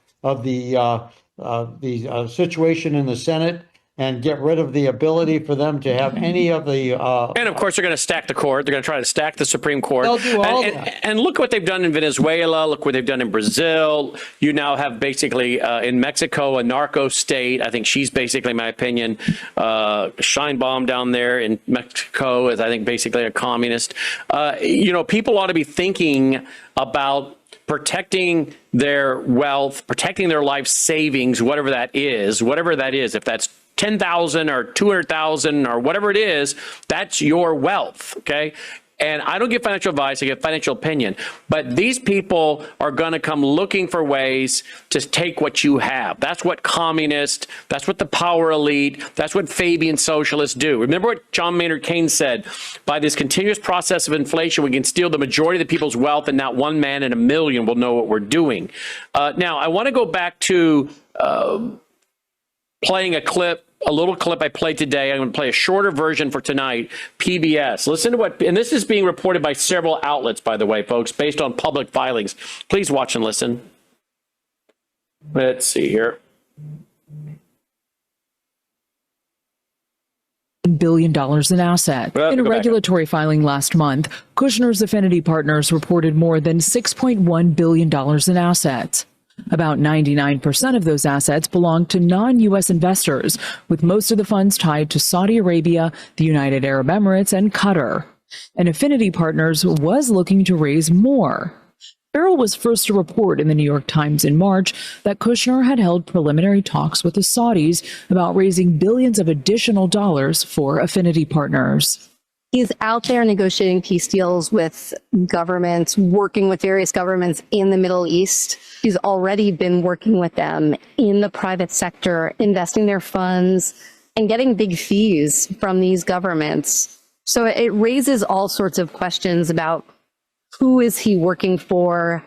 situation in the Senate and get rid of the ability for them to have any of the... and of course, they're going to stack the court. They're going to try to stack the Supreme Court. They'll do all that. And look what they've done in Venezuela. Look what they've done in Brazil. You now have basically in Mexico a narco state. I think she's basically, in my opinion, Scheinbaum down there in Mexico is, I think, basically a communist. People ought to be thinking about protecting their wealth, protecting their life savings, whatever that is, if that's 10,000 or 200,000 or whatever it is, that's your wealth. Okay. And I don't give financial advice, I give financial opinion. But these people are going to come looking for ways to take what you have. That's what communists, that's what the power elite, that's what Fabian socialists do. Remember what John Maynard Keynes said: by this continuous process of inflation, we can steal the majority of the people's wealth, and not one man in a million will know what we're doing. Now, I want to go back to playing a little clip I played today. I'm going to play a shorter version for tonight. PBS. Listen to and this is being reported by several outlets, by the way, folks, based on public filings. Please watch and listen. Let's see here. $1 billion in assets. In a regulatory filing last month, Kushner's affinity partners reported more than $6.1 billion in assets. About 99% of those assets belong to non-U.S. investors, with most of the funds tied to Saudi Arabia, the United Arab Emirates, and Qatar. And Affinity Partners was looking to raise more. Farrell was first to report in the New York Times in March that Kushner had held preliminary talks with the Saudis about raising billions of additional dollars for Affinity Partners. He's out there negotiating peace deals with governments, working with various governments in the Middle East. He's already been working with them in the private sector, investing their funds and getting big fees from these governments. So it raises all sorts of questions about who is he working for?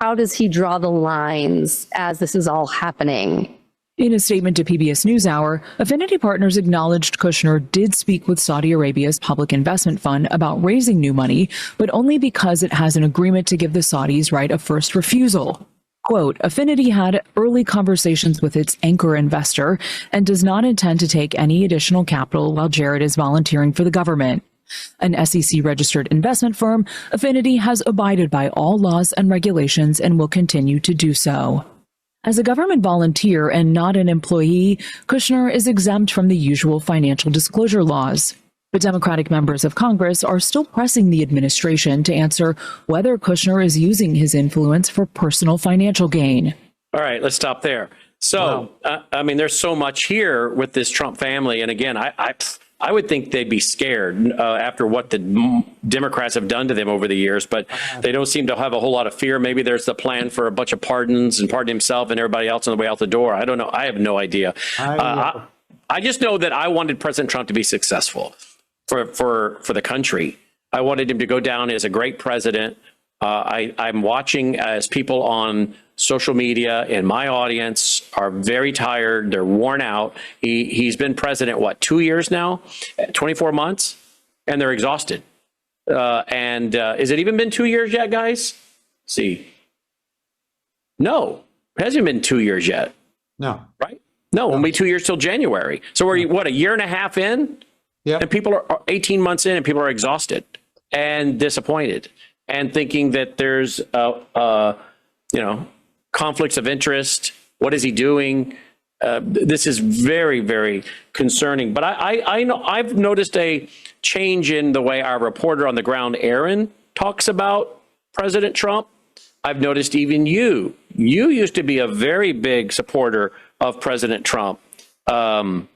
How does he draw the lines as this is all happening? In a statement to PBS NewsHour, Affinity Partners acknowledged Kushner did speak with Saudi Arabia's public investment fund about raising new money, but only because it has an agreement to give the Saudis right of first refusal. Quote, Affinity had early conversations with its anchor investor and does not intend to take any additional capital while Jared is volunteering for the government. An SEC-registered investment firm, Affinity has abided by all laws and regulations and will continue to do so. As a government volunteer and not an employee, Kushner is exempt from the usual financial disclosure laws. But Democratic members of Congress are still pressing the administration to answer whether Kushner is using his influence for personal financial gain. All right, let's stop there. So, I mean, there's so much here with this Trump family. And again, I would think they'd be scared after what the Democrats have done to them over the years, but they don't seem to have a whole lot of fear. Maybe there's the plan for a bunch of pardons and pardon himself and everybody else on the way out the door. I don't know. I have no idea. I just know that I wanted President Trump to be successful for the country. I wanted him to go down as a great president. I'm watching as people on social media and my audience are very tired. They're worn out. He's been president, what, 2 years now, 24 months, and they're exhausted. Has it even been 2 years yet, guys? See, no, it hasn't been 2 years yet. No. Right? No, it won't be 2 years till January. So we're, what, a year and a half in? Yeah. And people are 18 months in and people are exhausted and disappointed and thinking that there's, conflicts of interest. What is he doing? This is very, very concerning. But I know I've noticed a change in the way our reporter on the ground, Aaron, talks about President Trump. I've noticed even you used to be a very big supporter of President Trump. And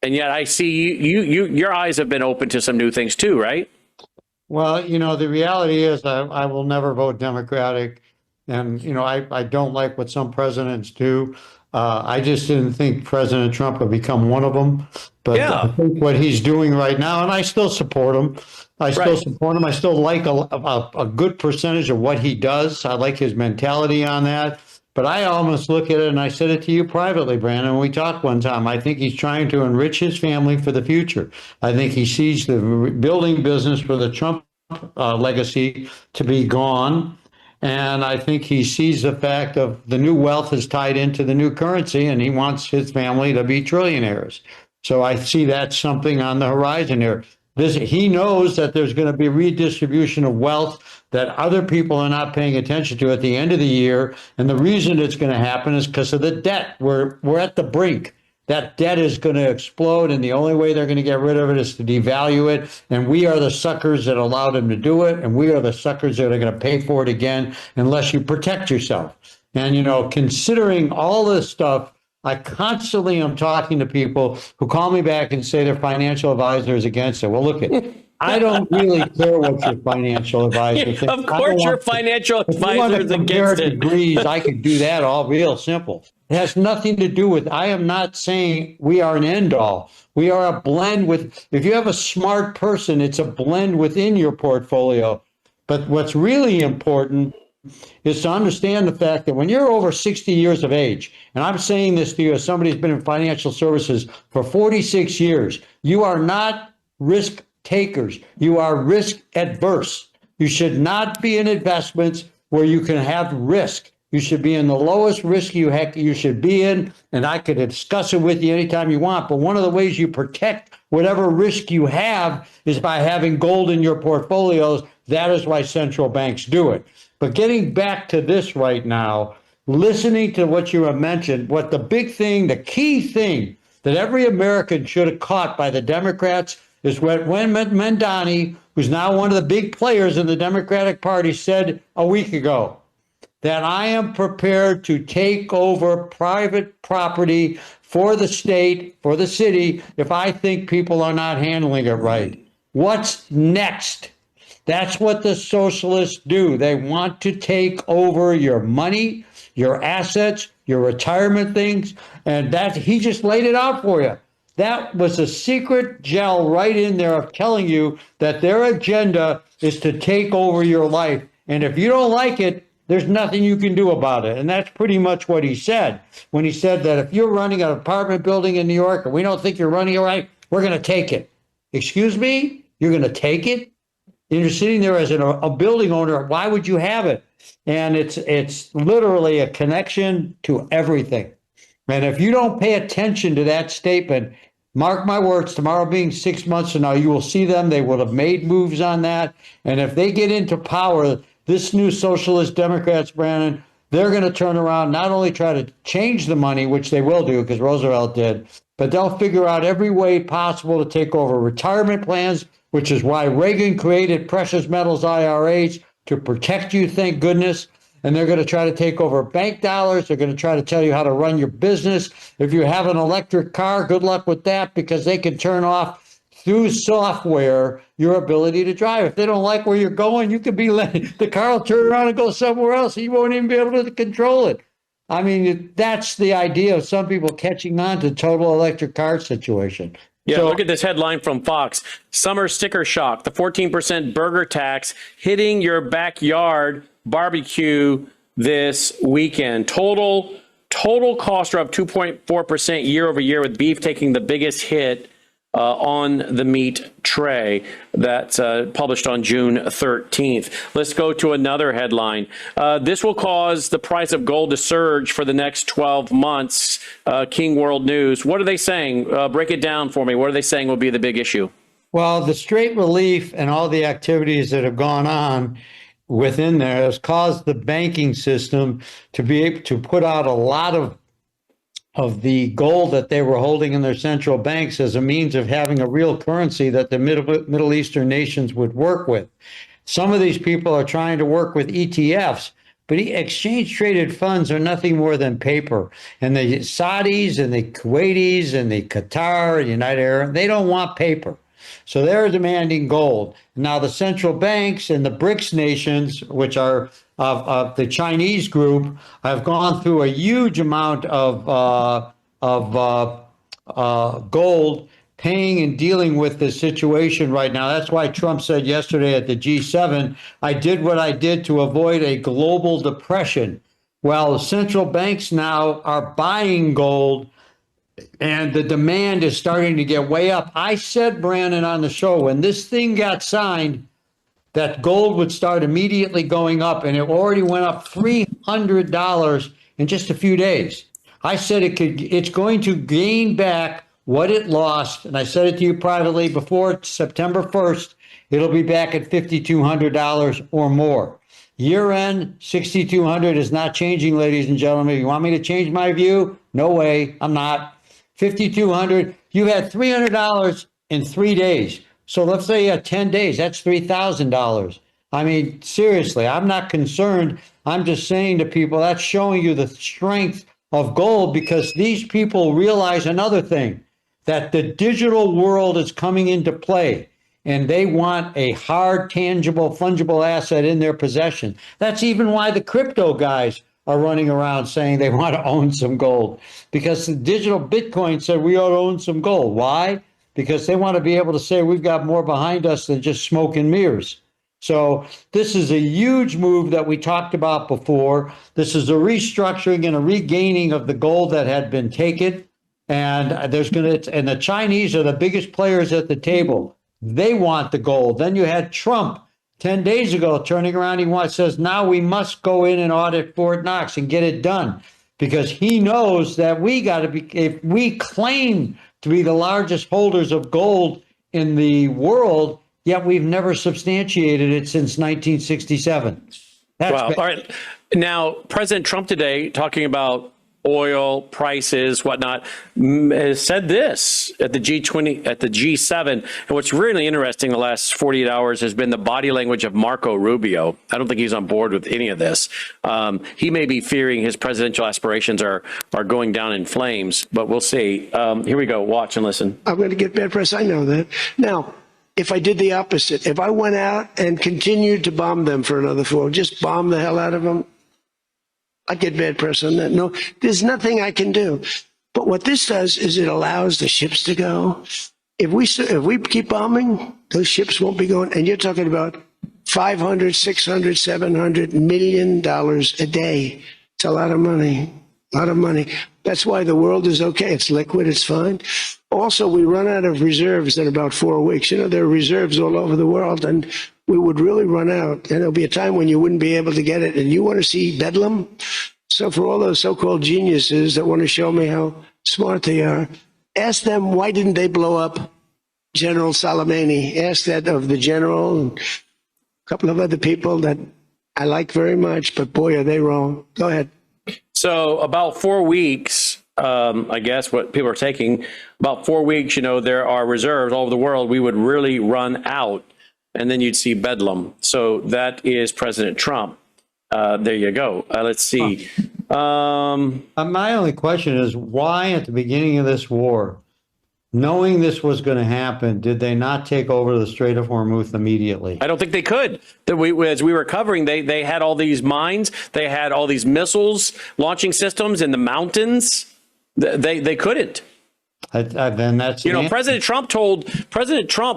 yet I see your eyes have been open to some new things too, right? Well, the reality is I will never vote Democratic. And, I don't like what some presidents do. I just didn't think President Trump would become one of them. But I think what he's doing right now, and I still support him. I still like a good percentage of what he does. I like his mentality on that. But I almost look at it, and I said it to you privately, Brandon, when we talked one time. I think he's trying to enrich his family for the future. I think he sees the building business for the Trump legacy to be gone. And I think he sees the fact of the new wealth is tied into the new currency, and he wants his family to be trillionaires. So I see that's something on the horizon here. He knows that there's going to be redistribution of wealth that other people are not paying attention to at the end of the year. And the reason it's going to happen is because of the debt. We're at the brink. That debt is going to explode, and the only way they're going to get rid of it is to devalue it. And we are the suckers that allowed them to do it, and we are the suckers that are going to pay for it again unless you protect yourself. And, considering all this stuff, I constantly am talking to people who call me back and say their financial advisor is against it. Well, look, I don't really care what your financial advisor thinks. Of course, your financial advisor is against it. Degrees, I could do that all real simple. It has nothing to do with, I am not saying we are an end all. We are a blend with, if you have a smart person, it's a blend within your portfolio. But what's really important is to understand the fact that when you're over 60 years of age, and I'm saying this to you as somebody who's been in financial services for 46 years, you are not risk takers. You are risk adverse. You should not be in investments where you can have risk. You should be in the lowest risk you should be in, and I could discuss it with you anytime you want. But one of the ways you protect whatever risk you have is by having gold in your portfolios. That is why central banks do it. But getting back to this right now, listening to what you have mentioned, what the big thing, the key thing that every American should have caught by the Democrats is when Mamdani, who's now one of the big players in the Democratic Party, said a week ago that I am prepared to take over private property for the state, for the city, if I think people are not handling it right. What's next? That's what the socialists do. They want to take over your money, your assets, your retirement things, and that he just laid it out for you. That was a secret gel right in there of telling you that their agenda is to take over your life. And if you don't like it, there's nothing you can do about it. And that's pretty much what he said when he said that if you're running an apartment building in New York and we don't think you're running it right, we're going to take it. Excuse me? You're going to take it? And you're sitting there as a building owner. Why would you have it? And it's literally a connection to everything. And if you don't pay attention to that statement, mark my words, tomorrow being 6 months from now, you will see them. They will have made moves on that. And if they get into power, this new socialist Democrats, Brandon, they're going to turn around, not only try to change the money, which they will do because Roosevelt did, but they'll figure out every way possible to take over retirement plans, which is why Reagan created precious metals IRAs to protect you, thank goodness. And they're going to try to take over bank dollars. They're going to try to tell you how to run your business. If you have an electric car, good luck with that, because they can turn off through software your ability to drive. If they don't like where you're going, you could be the car will turn around and go somewhere else. And you won't even be able to control it. I mean, that's the idea of some people catching on to total electric car situation. Yeah, look at this headline from Fox. Summer sticker shock. The 14% burger tax hitting your backyard barbecue this weekend. Total costs are up 2.4% year over year, with beef taking the biggest hit on the meat tray. That's published on June 13th. Let's go to another headline. This will cause the price of gold to surge for the next 12 months. King World News. What are they saying? Break it down for me. What are they saying will be the big issue? Well, the straight relief and all the activities that have gone on within there has caused the banking system to be able to put out a lot of the gold that they were holding in their central banks as a means of having a real currency that the Middle Eastern nations would work with. Some of these people are trying to work with ETFs, but exchange traded funds are nothing more than paper. And the Saudis and the Kuwaitis and the Qatar and United Arab, they don't want paper. So they're demanding gold. Now the central banks and the BRICS nations, which are the Chinese group, have gone through a huge amount of gold, paying and dealing with this situation right now. That's why Trump said yesterday at the G7, I did what I did to avoid a global depression. Well, the central banks now are buying gold, and the demand is starting to get way up. I said, Brandon, on the show, when this thing got signed, that gold would start immediately going up, and it already went up $300 in just a few days. I said it's going to gain back what it lost, and I said it to you privately before September 1st, it'll be back at $5,200 or more. Year end, $6,200 is not changing, ladies and gentlemen. You want me to change my view? No way, I'm not. $5,200, you had $300 in 3 days. So let's say you had 10 days, that's $3,000. I mean, seriously, I'm not concerned. I'm just saying to people, that's showing you the strength of gold, because these people realize another thing, that the digital world is coming into play, and they want a hard, tangible, fungible asset in their possession. That's even why the crypto guys are running around saying they want to own some gold, because the digital Bitcoin said we ought to own some gold. Why? Because they want to be able to say we've got more behind us than just smoke and mirrors. So this is a huge move that we talked about before. This is a restructuring and a regaining of the gold that had been taken. And and the Chinese are the biggest players at the table. They want the gold. Then you had Trump 10 days ago turning around. He says, now we must go in and audit Fort Knox and get it done, because he knows that if we claim to be the largest holders of gold in the world, yet we've never substantiated it since 1967. Wow. All right. Now, President Trump today, talking about oil prices, whatnot, has said this at the G20, at the G7. And what's really interesting the last 48 hours has been the body language of Marco Rubio. I don't think he's on board with any of this. He may be fearing his presidential aspirations are going down in flames, but we'll see. Here we go. Watch and listen. I'm going to get bad press. I know that. Now, if I did the opposite. If I went out and continued to bomb them for another 4, just bomb the hell out of them, I'd get bad press on that. No, there's nothing I can do. But what this does is it allows the ships to go. If we keep bombing, those ships won't be going. And you're talking about $500, $600, $700 million a day. It's a lot of money. A lot of money. That's why the world is okay. It's liquid. It's fine. Also, we run out of reserves in about 4 weeks. You know, there are reserves all over the world, and we would really run out. And there'll be a time when you wouldn't be able to get it. And you want to see bedlam? So for all those so-called geniuses that want to show me how smart they are, ask them, why didn't they blow up General Soleimani? Ask that of the general and a couple of other people that I like very much, but boy, are they wrong. Go ahead. So about 4 weeks, I guess what people are taking, about 4 weeks, you know, there are reserves all over the world. We would really run out, and then you'd see bedlam. So that is President Trump. There you go. Let's see. My only question is, why at the beginning of this war, knowing this was going to happen, did they not take over the Strait of Hormuz immediately? I don't think they could. As we were covering, they had all these mines, they had all these missiles, launching systems in the mountains. They couldn't. Then that's, you know, President Trump,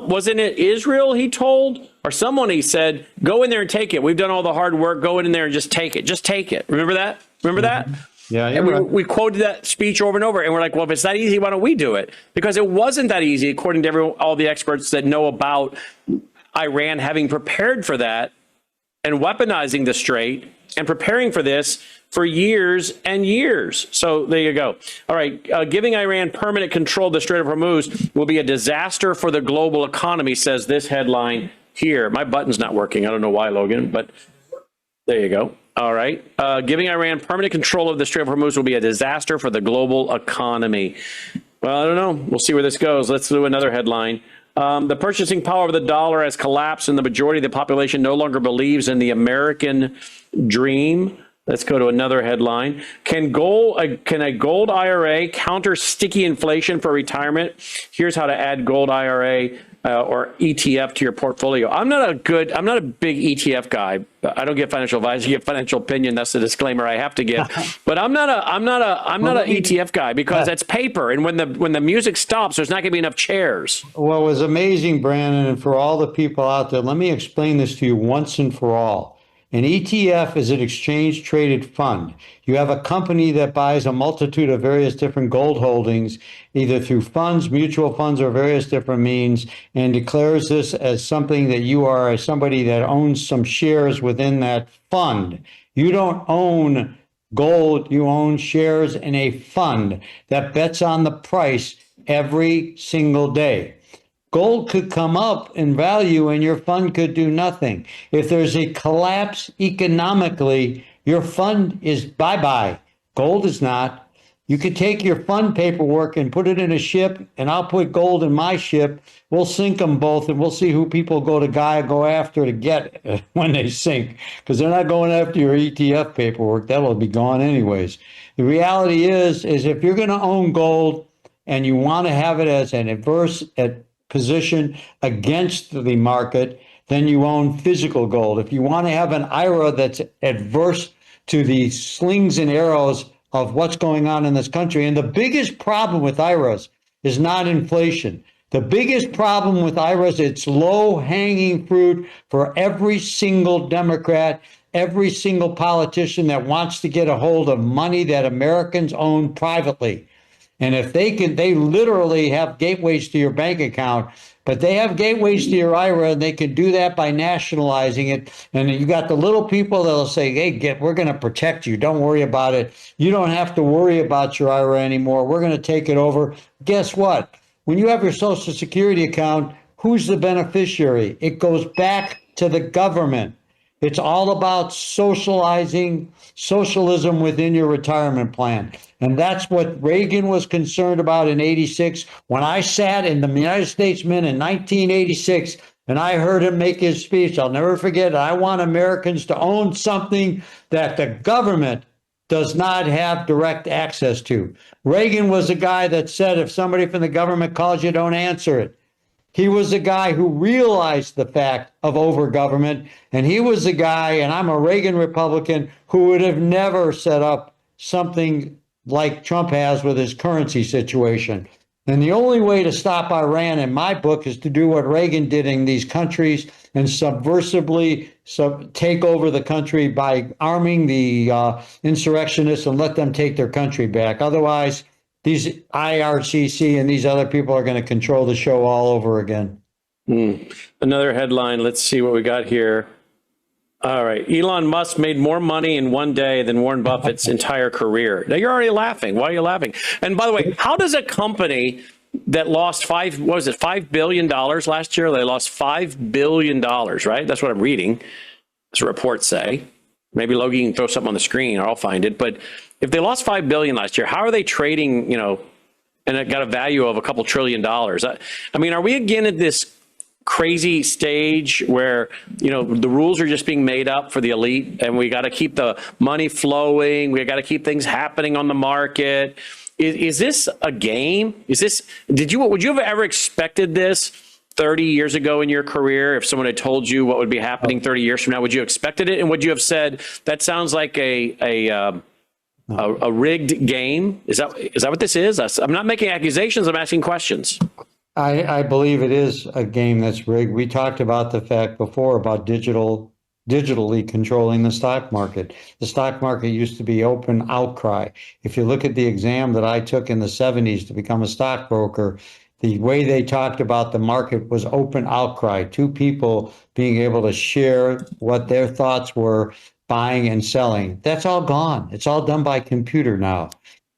wasn't it Israel he told, or someone, he said, go in there and take it. We've done all the hard work. Go in there and just take it. Just take it. Remember that? That? Yeah. And we quoted that speech over and over, and we're like, well, if it's that easy, why don't we do it? Because it wasn't that easy, according to all the experts that know about Iran having prepared for that and weaponizing the strait and preparing for this for years and years. So there you go. All right. Giving Iran permanent control of the Strait of Hormuz will be a disaster for the global economy, says this headline here. My button's not working. I don't know why, Logan, but there you go. All right. Giving Iran permanent control of the Strait of Hormuz will be a disaster for the global economy. Well, I don't know. We'll see where this goes. Let's do another headline. The purchasing power of the dollar has collapsed, and the majority of the population no longer believes in the American dream. Let's go to another headline. Can a gold IRA counter sticky inflation for retirement? Here's how to add gold IRA or ETF to your portfolio. I'm not a big ETF guy. I don't get financial advice. I get financial opinion. That's the disclaimer I have to give. But I'm not an ETF guy, because that's paper, and when the music stops, there's not going to be enough chairs. Well, it was amazing, Brandon, and for all the people out there, let me explain this to you once and for all. An ETF is an exchange-traded fund. You have a company that buys a multitude of various different gold holdings, either through funds, mutual funds, or various different means, and declares this as something that you are somebody that owns some shares within that fund. You don't own gold, you own shares in a fund that bets on the price every single day. Gold could come up in value and your fund could do nothing. If there's a collapse economically, your fund is bye-bye. Gold is not. You could take your fund paperwork and put it in a ship, and I'll put gold in my ship. We'll sink them both, and we'll see who people go after to get when they sink, because they're not going after your ETF paperwork. That'll be gone anyways. The reality is if you're going to own gold and you want to have it as an adverse position against the market, then you own physical gold. If you want to have an IRA that's adverse to the slings and arrows of what's going on in this country, and the biggest problem with IRAs is not inflation. The biggest problem with IRAs, it's low-hanging fruit for every single Democrat, every single politician that wants to get a hold of money that Americans own privately. And if they literally have gateways to your bank account, but they have gateways to your IRA, and they can do that by nationalizing it. And you got the little people that'll say, hey, we're going to protect you. Don't worry about it. You don't have to worry about your IRA anymore. We're going to take it over. Guess what? When you have your Social Security account, who's the beneficiary? It goes back to the government. It's all about socializing socialism within your retirement plan. And that's what Reagan was concerned about in 86. When I sat in the United States Mint in 1986 and I heard him make his speech, I'll never forget it. I want Americans to own something that the government does not have direct access to. Reagan was the guy that said, if somebody from the government calls you, don't answer it. He was the guy who realized the fact of overgovernment, and he was the guy, and I'm a Reagan Republican, who would have never set up something like Trump has with his currency situation. And the only way to stop Iran, in my book, is to do what Reagan did in these countries and subversively take over the country by arming the insurrectionists and let them take their country back. Otherwise, these IRCC and these other people are going to control the show all over again. Another headline. Let's see what we got here. All right. Elon Musk made more money in one day than Warren Buffett's entire career. Now, you're already laughing. Why are you laughing? And by the way, how does a company that lost $5 billion last year? They lost $5 billion, right? That's what I'm reading. That's what reports say. Maybe Logie can throw something on the screen or I'll find it. But if they lost $5 billion last year, how are they trading, and it got a value of a couple $1 trillion? I mean, are we again at this crazy stage where the rules are just being made up for the elite, and we got to keep the money flowing, we got to keep things happening on the market? Is this a game? Would you have ever expected this 30 years ago in your career? If someone had told you what would be happening 30 years from now, would you have expected it? And would you have said that sounds like a rigged game? Is that what this is? I'm not making accusations, I'm asking questions. I believe it is a game that's rigged. We talked about the fact before about digitally controlling the stock market. The stock market used to be open outcry. If you look at the exam that I took in the 70s to become a stockbroker, the way they talked about the market was open outcry. Two people being able to share what their thoughts were, buying and selling. That's all gone. It's all done by computer now.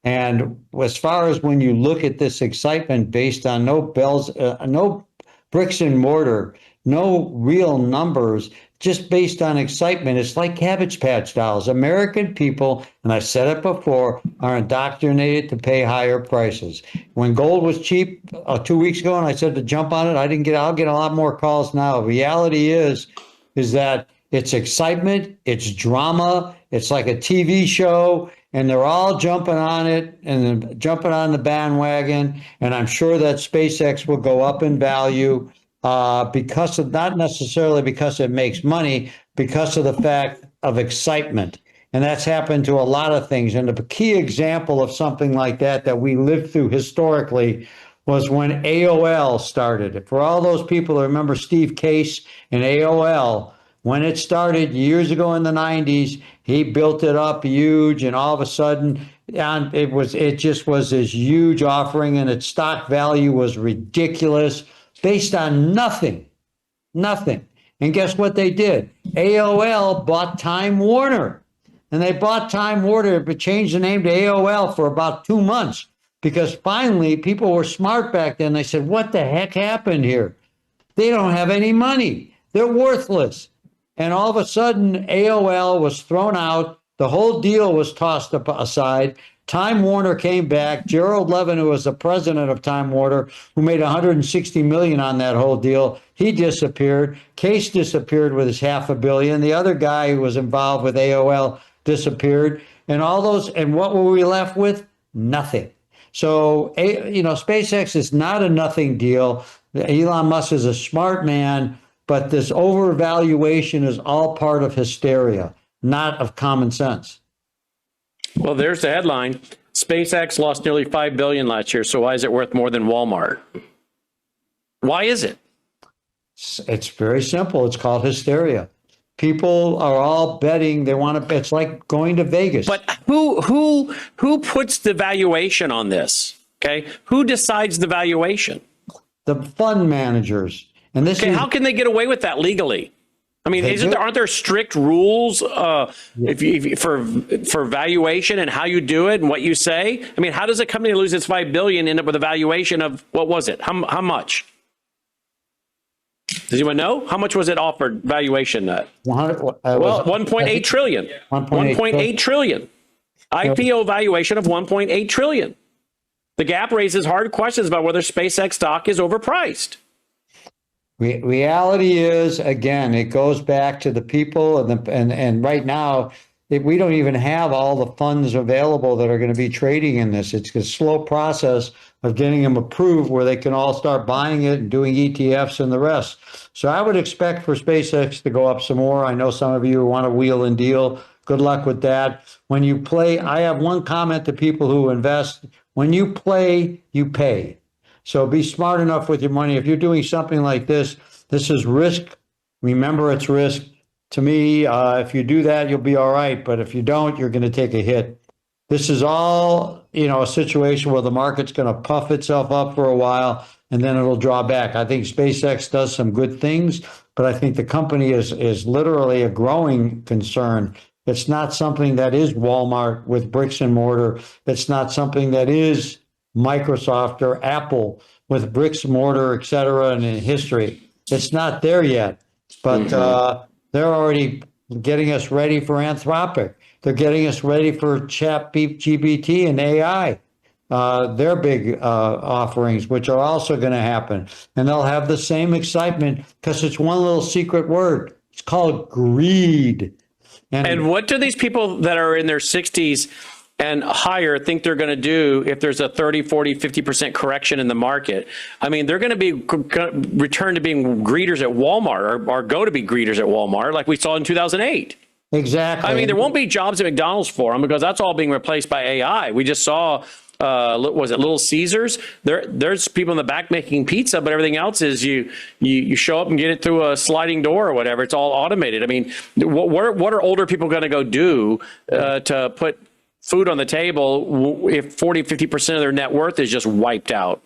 And as far as when you look at this excitement based on no bricks and mortar, no real numbers, just based on excitement, it's like Cabbage Patch dolls. American people, and I said it before, are indoctrinated to pay higher prices. When gold was cheap 2 weeks ago, and I said to jump on it, I'll get a lot more calls now. Reality is that it's excitement, it's drama, it's like a TV show, and they're all jumping on it and jumping on the bandwagon. And I'm sure that SpaceX will go up in value because of, not necessarily because it makes money, because of the fact of excitement. And that's happened to a lot of things. And the key example of something like that we lived through historically was when AOL started. For all those people who remember Steve Case and AOL, when it started years ago in the 90s, he built it up huge, and all of a sudden, it just was this huge offering, and its stock value was ridiculous, based on nothing. And guess what they did? AOL bought Time Warner, and they bought Time Warner, but changed the name to AOL for about 2 months, because finally people were smart back then. They said, "What the heck happened here? They don't have any money. They're worthless." And all of a sudden, AOL was thrown out. The whole deal was tossed aside. Time Warner came back. Gerald Levin, who was the president of Time Warner, who made $160 million on that whole deal, he disappeared. Case disappeared with his $500 million. The other guy who was involved with AOL disappeared. And what were we left with? Nothing. So, SpaceX is not a nothing deal. Elon Musk is a smart man. But this overvaluation is all part of hysteria, not of common sense. Well, there's the headline. SpaceX lost nearly $5 billion last year. So why is it worth more than Walmart? Why is it? It's very simple. It's called hysteria. People are all betting. They want to. It's like going to Vegas. But who puts the valuation on this? Okay, who decides the valuation? The fund managers. And this how can they get away with that legally? I mean, aren't there strict rules for valuation and how you do it and what you say? I mean, how does a company lose its $5 billion end up with a valuation of what was it? How much? Does anyone know? How much was it offered valuation at? Well, 1.8 trillion. 1.8 trillion. IPO valuation of 1.8 trillion. The Gap raises hard questions about whether SpaceX stock is overpriced. Reality is, again, it goes back to the people, and right now, we don't even have all the funds available that are going to be trading in this. It's a slow process, of getting them approved where they can all start buying it and doing ETFs and the rest. So I would expect for SpaceX to go up some more. I know some of you want to wheel and deal. Good luck with that. When you play, I have one comment to people who invest. When you play, you pay. So be smart enough with your money. If you're doing something like this is risk. Remember, it's risk. To me, if you do that, you'll be all right. But if you don't, you're going to take a hit. This is all, a situation where the market's going to puff itself up for a while and then it'll draw back. I think SpaceX does some good things, but I think the company is literally a growing concern. It's not something that is Walmart with bricks and mortar. It's not something that is Microsoft or Apple with bricks and mortar, et cetera, and in history. It's not there yet, but they're already getting us ready for Anthropic. They're getting us ready for ChatGPT and AI, their big offerings, which are also going to happen. And they'll have the same excitement because it's one little secret word. It's called greed. And what do these people that are in their 60s and higher think they're going to do if there's a 30, 40, 50% correction in the market? I mean, they're going to be returned to being greeters at Walmart or go to be greeters at Walmart like we saw in 2008. Exactly. I mean, there won't be jobs at McDonald's for them because that's all being replaced by AI. We just saw, was it Little Caesars? There's people in the back making pizza, but everything else is you show up and get it through a sliding door or whatever. It's all automated. I mean, what are older people going to go do to put food on the table if 40, 50% of their net worth is just wiped out?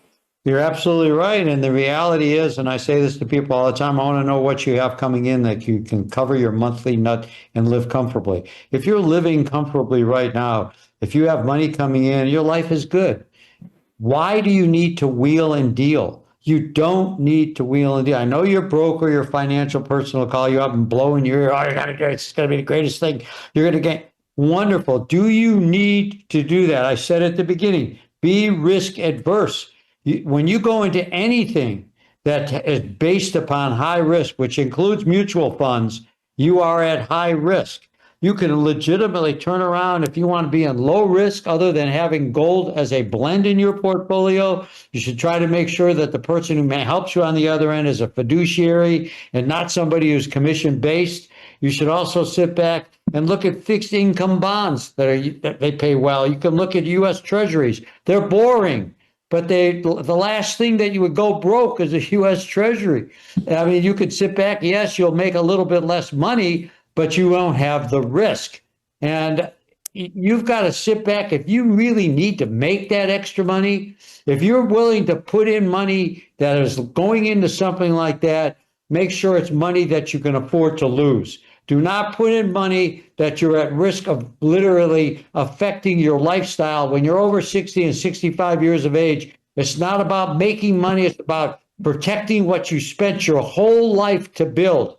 You're absolutely right. And the reality is, and I say this to people all the time, I want to know what you have coming in that you can cover your monthly nut and live comfortably. If you're living comfortably right now, if you have money coming in, your life is good. Why do you need to wheel and deal? You don't need to wheel and deal. I know your broker, your financial person will call you up and blow in your ear. Oh, it's going to be the greatest thing. You're going to get wonderful. Do you need to do that? I said at the beginning, be risk adverse. When you go into anything that is based upon high risk, which includes mutual funds, you are at high risk. You can legitimately turn around if you want to be in low risk other than having gold as a blend in your portfolio. You should try to make sure that the person who helps you on the other end is a fiduciary and not somebody who's commission based. You should also sit back and look at fixed income bonds that they pay well. You can look at U.S. Treasuries. They're boring. But the last thing that you would go broke is a U.S. Treasury. I mean, you could sit back. Yes, you'll make a little bit less money, but you won't have the risk. And you've got to sit back. If you really need to make that extra money, if you're willing to put in money that is going into something like that, make sure it's money that you can afford to lose. Do not put in money that you're at risk of literally affecting your lifestyle. When you're over 60 and 65 years of age, it's not about making money. It's about protecting what you spent your whole life to build.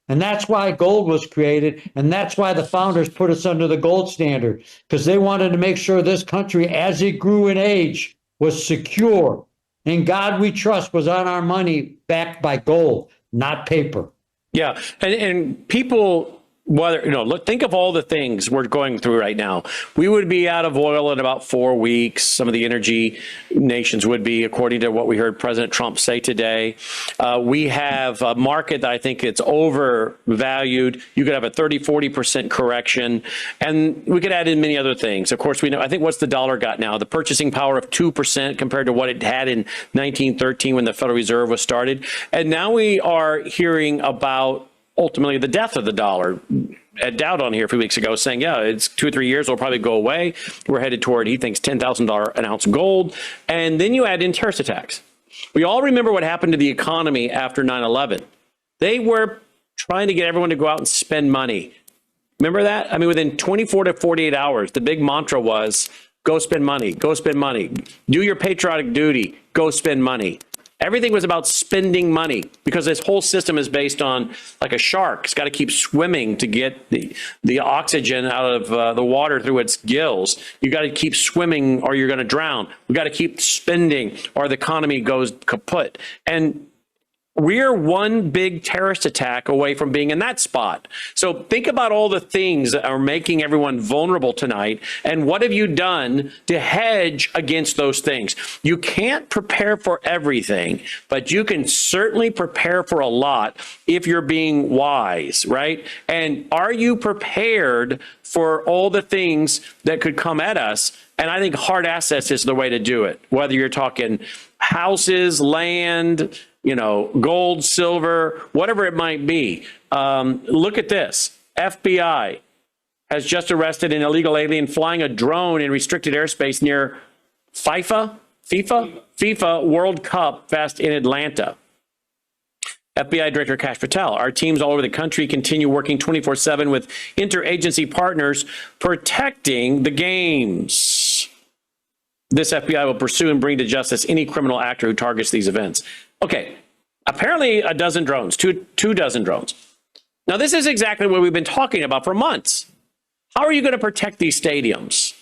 And that's why gold was created. And that's why the founders put us under the gold standard, because they wanted to make sure this country, as it grew in age, was secure. And God we trust was on our money backed by gold, not paper. Yeah. And people, think of all the things we're going through right now. We would be out of oil in about 4 weeks. Some of the energy nations would be, according to what we heard President Trump say today. We have a market that I think it's overvalued. You could have a 30, 40% correction. And we could add in many other things. Of course, we know, I think what's the dollar got now? The purchasing power of 2% compared to what it had in 1913 when the Federal Reserve was started. And now we are hearing about ultimately the death of the dollar. Ed Dowd on here a few weeks ago saying, yeah, it's 2 or 3 years, it'll probably go away. We're headed toward, he thinks, $10,000 an ounce gold. And then you add in terrorist attacks. We all remember what happened to the economy after 9/11. They were trying to get everyone to go out and spend money. Remember that? I mean, within 24 to 48 hours, the big mantra was, go spend money, go spend money. Do your patriotic duty, go spend money. Everything was about spending money because this whole system is based on like a shark. It's got to keep swimming to get the oxygen out of the water through its gills. You got to keep swimming or you're going to drown. We got to keep spending or the economy goes kaput. And we're one big terrorist attack away from being in that spot. So think about all the things that are making everyone vulnerable tonight. And what have you done to hedge against those things? You can't prepare for everything, but you can certainly prepare for a lot if you're being wise, right? And are you prepared for all the things that could come at us? And I think hard assets is the way to do it, whether you're talking houses, land, gold, silver, whatever it might be. Look at this. FBI has just arrested an illegal alien flying a drone in restricted airspace near FIFA World Cup Fest in Atlanta. FBI Director Kash Patel, our teams all over the country continue working 24/7 with interagency partners protecting the games. This FBI will pursue and bring to justice any criminal actor who targets these events. Okay, apparently a dozen drones, two dozen drones. Now, this is exactly what we've been talking about for months. How are you going to protect these stadiums?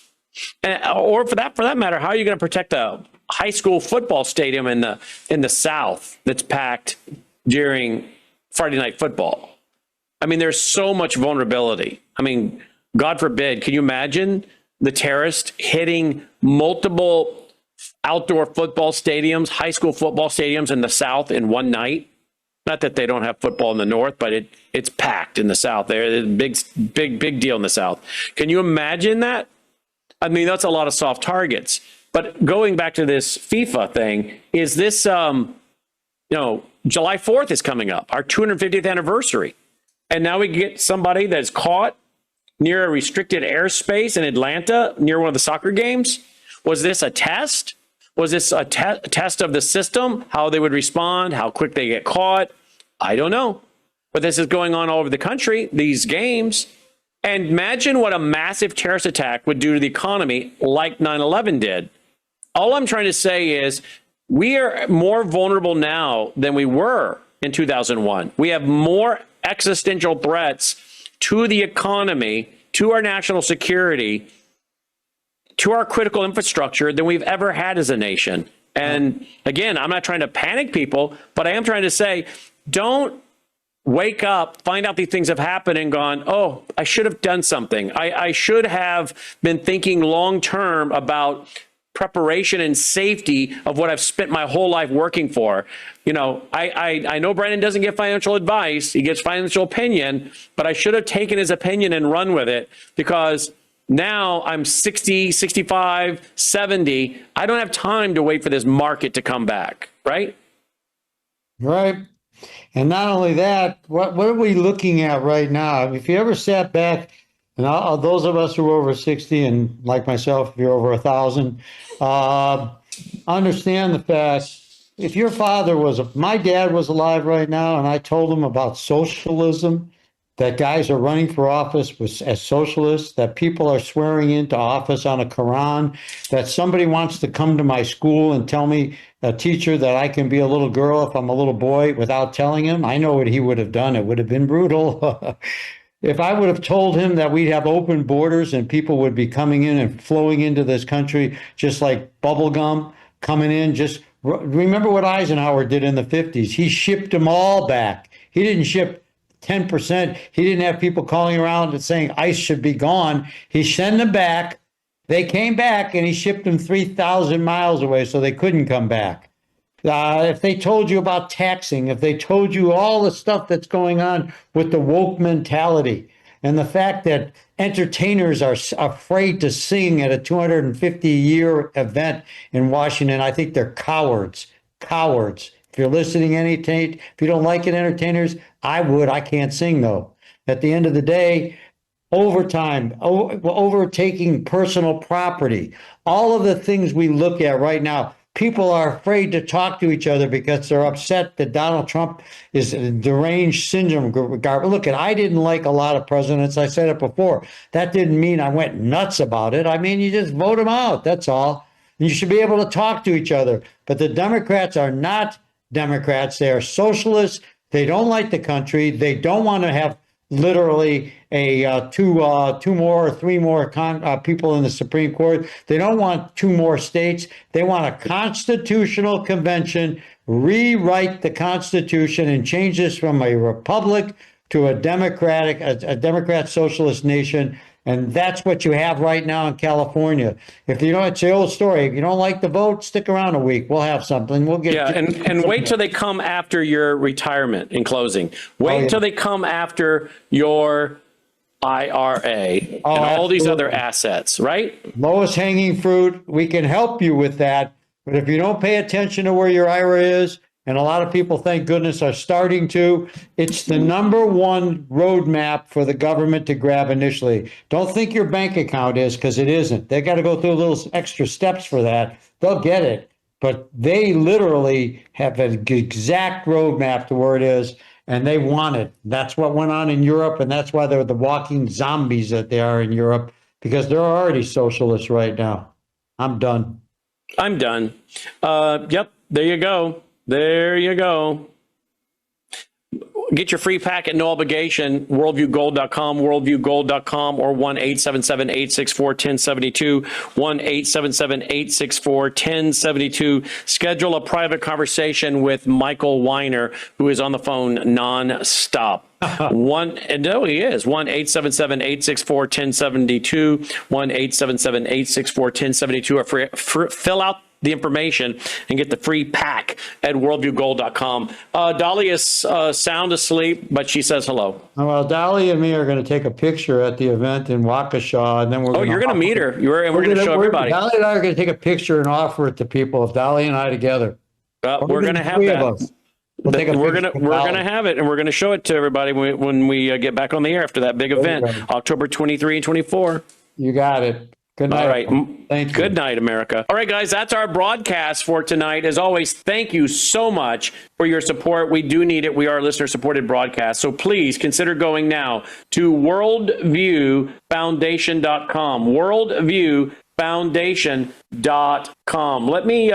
Or for that matter, how are you going to protect a high school football stadium in the South that's packed during Friday night football? I mean, there's so much vulnerability. I mean, God forbid, can you imagine the terrorist hitting multiple outdoor football stadiums, high school football stadiums in the South in one night? Not that they don't have football in the North, but it's packed in the South. It's a big deal in the South. Can you imagine that? I mean, that's a lot of soft targets. But going back to this FIFA thing, is this, July 4th is coming up, our 250th anniversary. And now we get somebody that's caught near a restricted airspace in Atlanta, near one of the soccer games. Was this a test? Was this a test of the system, how they would respond, how quick they get caught? I don't know. But this is going on all over the country, these games. And imagine what a massive terrorist attack would do to the economy like 9/11 did. All I'm trying to say is we are more vulnerable now than we were in 2001. We have more existential threats to the economy, to our national security, to our critical infrastructure than we've ever had as a nation. And again, I'm not trying to panic people, but I am trying to say, don't wake up, find out these things have happened and gone, oh, I should have done something. I should have been thinking long term about preparation and safety of what I've spent my whole life working for. I know Brandon doesn't get financial advice. He gets financial opinion, but I should have taken his opinion and run with it, because now I'm 60, 65, 70. I don't have time to wait for this market to come back, right? Right. And not only that, what are we looking at right now? If you ever sat back, and those of us who are over 60, and like myself, if you're over 1,000, understand the fact, if your my dad was alive right now, and I told him about socialism, that guys are running for office as socialists, that people are swearing into office on a Quran, that somebody wants to come to my school and tell me, a teacher, that I can be a little girl if I'm a little boy without telling him, I know what he would have done. It would have been brutal. If I would have told him that we'd have open borders and people would be coming in and flowing into this country just like bubble gum coming in, just remember what Eisenhower did in the 50s. He shipped them all back. He didn't ship 10%. He didn't have people calling around and saying ICE should be gone. He sent them back. They came back, and he shipped them 3,000 miles away, so they couldn't come back. If they told you about taxing, if they told you all the stuff that's going on with the woke mentality, and the fact that entertainers are afraid to sing at a 250-year event in Washington, I think they're cowards. Cowards. If you're listening, if you don't like it, entertainers, I would. I can't sing, though. At the end of the day, overtime, overtaking personal property, all of the things we look at right now, people are afraid to talk to each other because they're upset that Donald Trump is deranged syndrome. Look, I didn't like a lot of presidents. I said it before. That didn't mean I went nuts about it. I mean, you just vote them out. That's all. And you should be able to talk to each other. But the Democrats are not Democrats. They are socialists. They don't like the country. They don't want to have literally two more or three more people in the Supreme Court. They don't want two more states. They want a constitutional convention, rewrite the Constitution, and change this from a republic to a Democrat socialist nation. And that's what you have right now in California. If you don't, it's the old story. If you don't like the vote, stick around a week. We'll have something. We'll get. Yeah, and wait till they come after your retirement. In closing, wait till they come after your IRA and all these other assets. Right? Lowest hanging fruit. We can help you with that, but if you don't pay attention to where your IRA is, and a lot of people, thank goodness, are starting to, it's the number one roadmap for the government to grab initially. Don't think your bank account is, because it isn't. They got to go through little extra steps for that. They'll get it, but they literally have an exact roadmap to where it is, and they want it. That's what went on in Europe, and that's why they're the walking zombies that they are in Europe, because they're already socialists right now. I'm done. I'm done. Yep, there you go. There you go. Get your free pack at no obligation, worldviewgold.com, worldviewgold.com, or 1-877-864-1072, 1-877-864-1072. Schedule a private conversation with Michael Weiner, who is on the phone nonstop. He is. 1-877-864-1072, 1-877-864-1072, or fill out the information and get the free pack at worldviewgold.com. Dolly is sound asleep, but she says hello. Well, Dolly and me are going to take a picture at the event in Waukesha, and then we're you're going to meet her. We're going to show everybody. Dolly and I are going to take a picture and offer it to people of Dolly and I together. We're going to have that. We're gonna have it, and we're gonna show it to everybody when we get back on the air after that big event, October 23 and 24. You got it. Good night. All right. Thank you. Good night, America. All right, guys, that's our broadcast for tonight. As always, thank you so much for your support. We do need it. We are a listener-supported broadcast. So please consider going now to worldviewfoundation.com, worldviewfoundation.com. Let me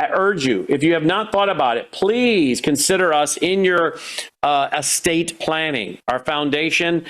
I urge you, if you have not thought about it, please consider us in your estate planning. Our foundation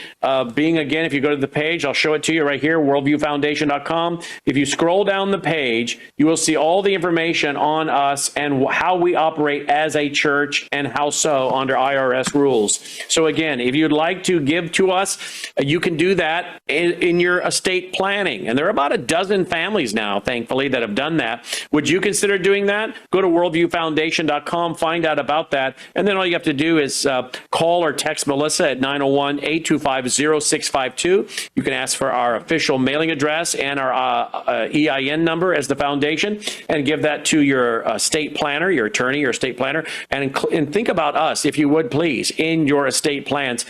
being, again, if you go to the page, I'll show it to you right here, worldviewfoundation.com. If you scroll down the page, you will see all the information on us and how we operate as a church and how so under IRS rules. So again, if you'd like to give to us, you can do that in your estate planning. And there are about a dozen families now, thankfully, that have done that. Would you consider doing that? Go to worldviewfoundation.com, find out about that. And then all you have to do is call or text Melissa at 901-825-0652. You can ask for our official mailing address and our EIN number as the foundation, and give that to your estate planner, your attorney, your estate planner, and think about us, if you would please, in your estate plans,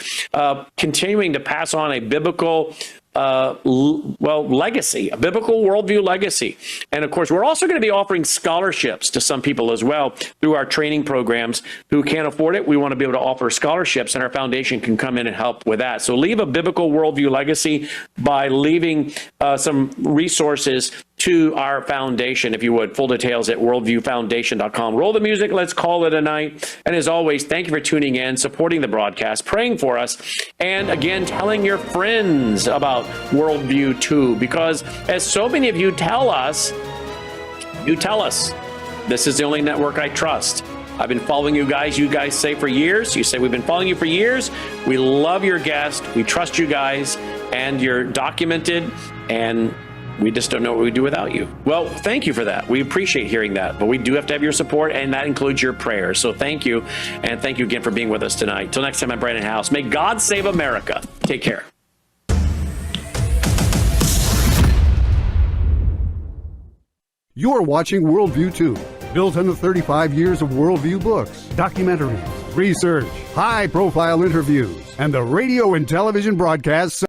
continuing to pass on a biblical legacy, a biblical worldview legacy. And of course, we're also going to be offering scholarships to some people as well through our training programs who can't afford it. We want to be able to offer scholarships, and our foundation can come in and help with that. So leave a biblical worldview legacy by leaving some resources to our foundation, if you would. Full details at worldviewfoundation.com. Roll the music. Let's call it a night. And as always, thank you for tuning in, supporting the broadcast, praying for us, and again, telling your friends about Worldview 2, because as so many of you tell us, this is the only network I trust. I've been following you guys say for years. You say we've been following you for years. We love your guest. We trust you guys, and you're documented, and we just don't know what we do without you. Well, thank you for that. We appreciate hearing that, but we do have to have your support, and that includes your prayers. So thank you, and thank you again for being with us tonight. Till next time, I'm Brandon House. May God save America. Take care. You're watching Worldview 2, built on the 35 years of Worldview books, documentaries, research, high-profile interviews, and the radio and television broadcasts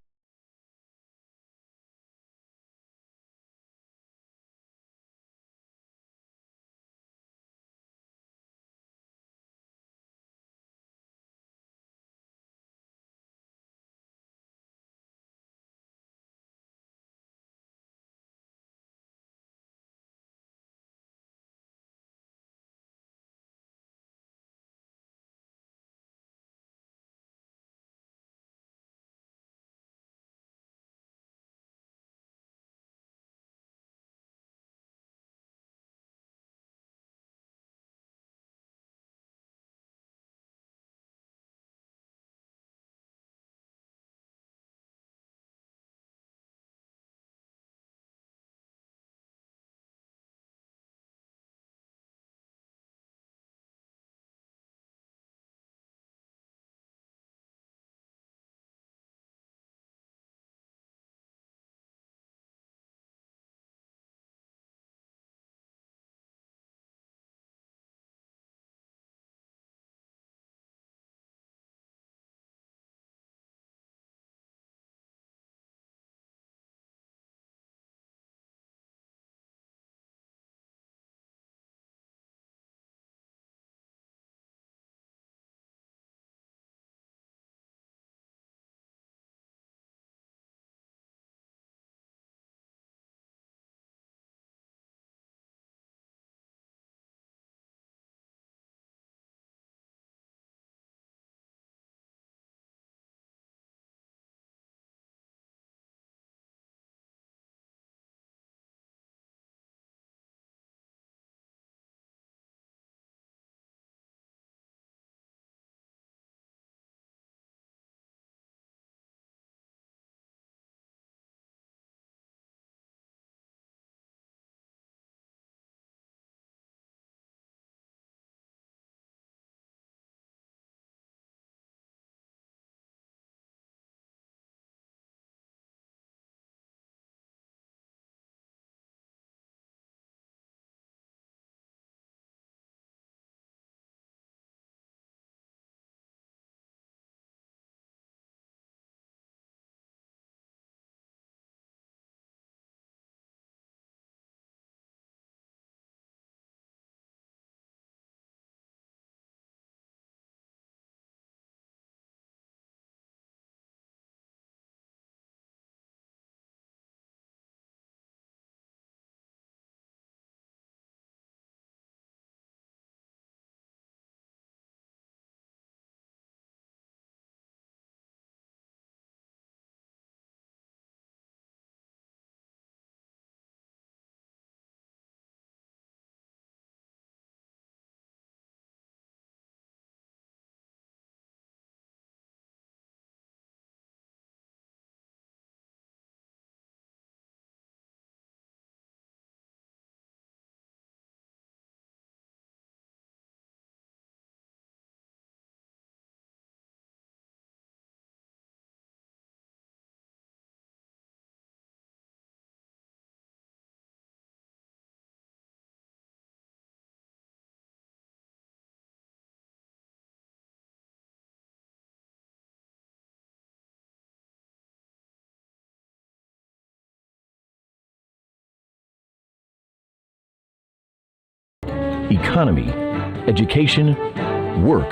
economy, education, work,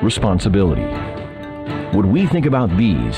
responsibility. When we think about bees,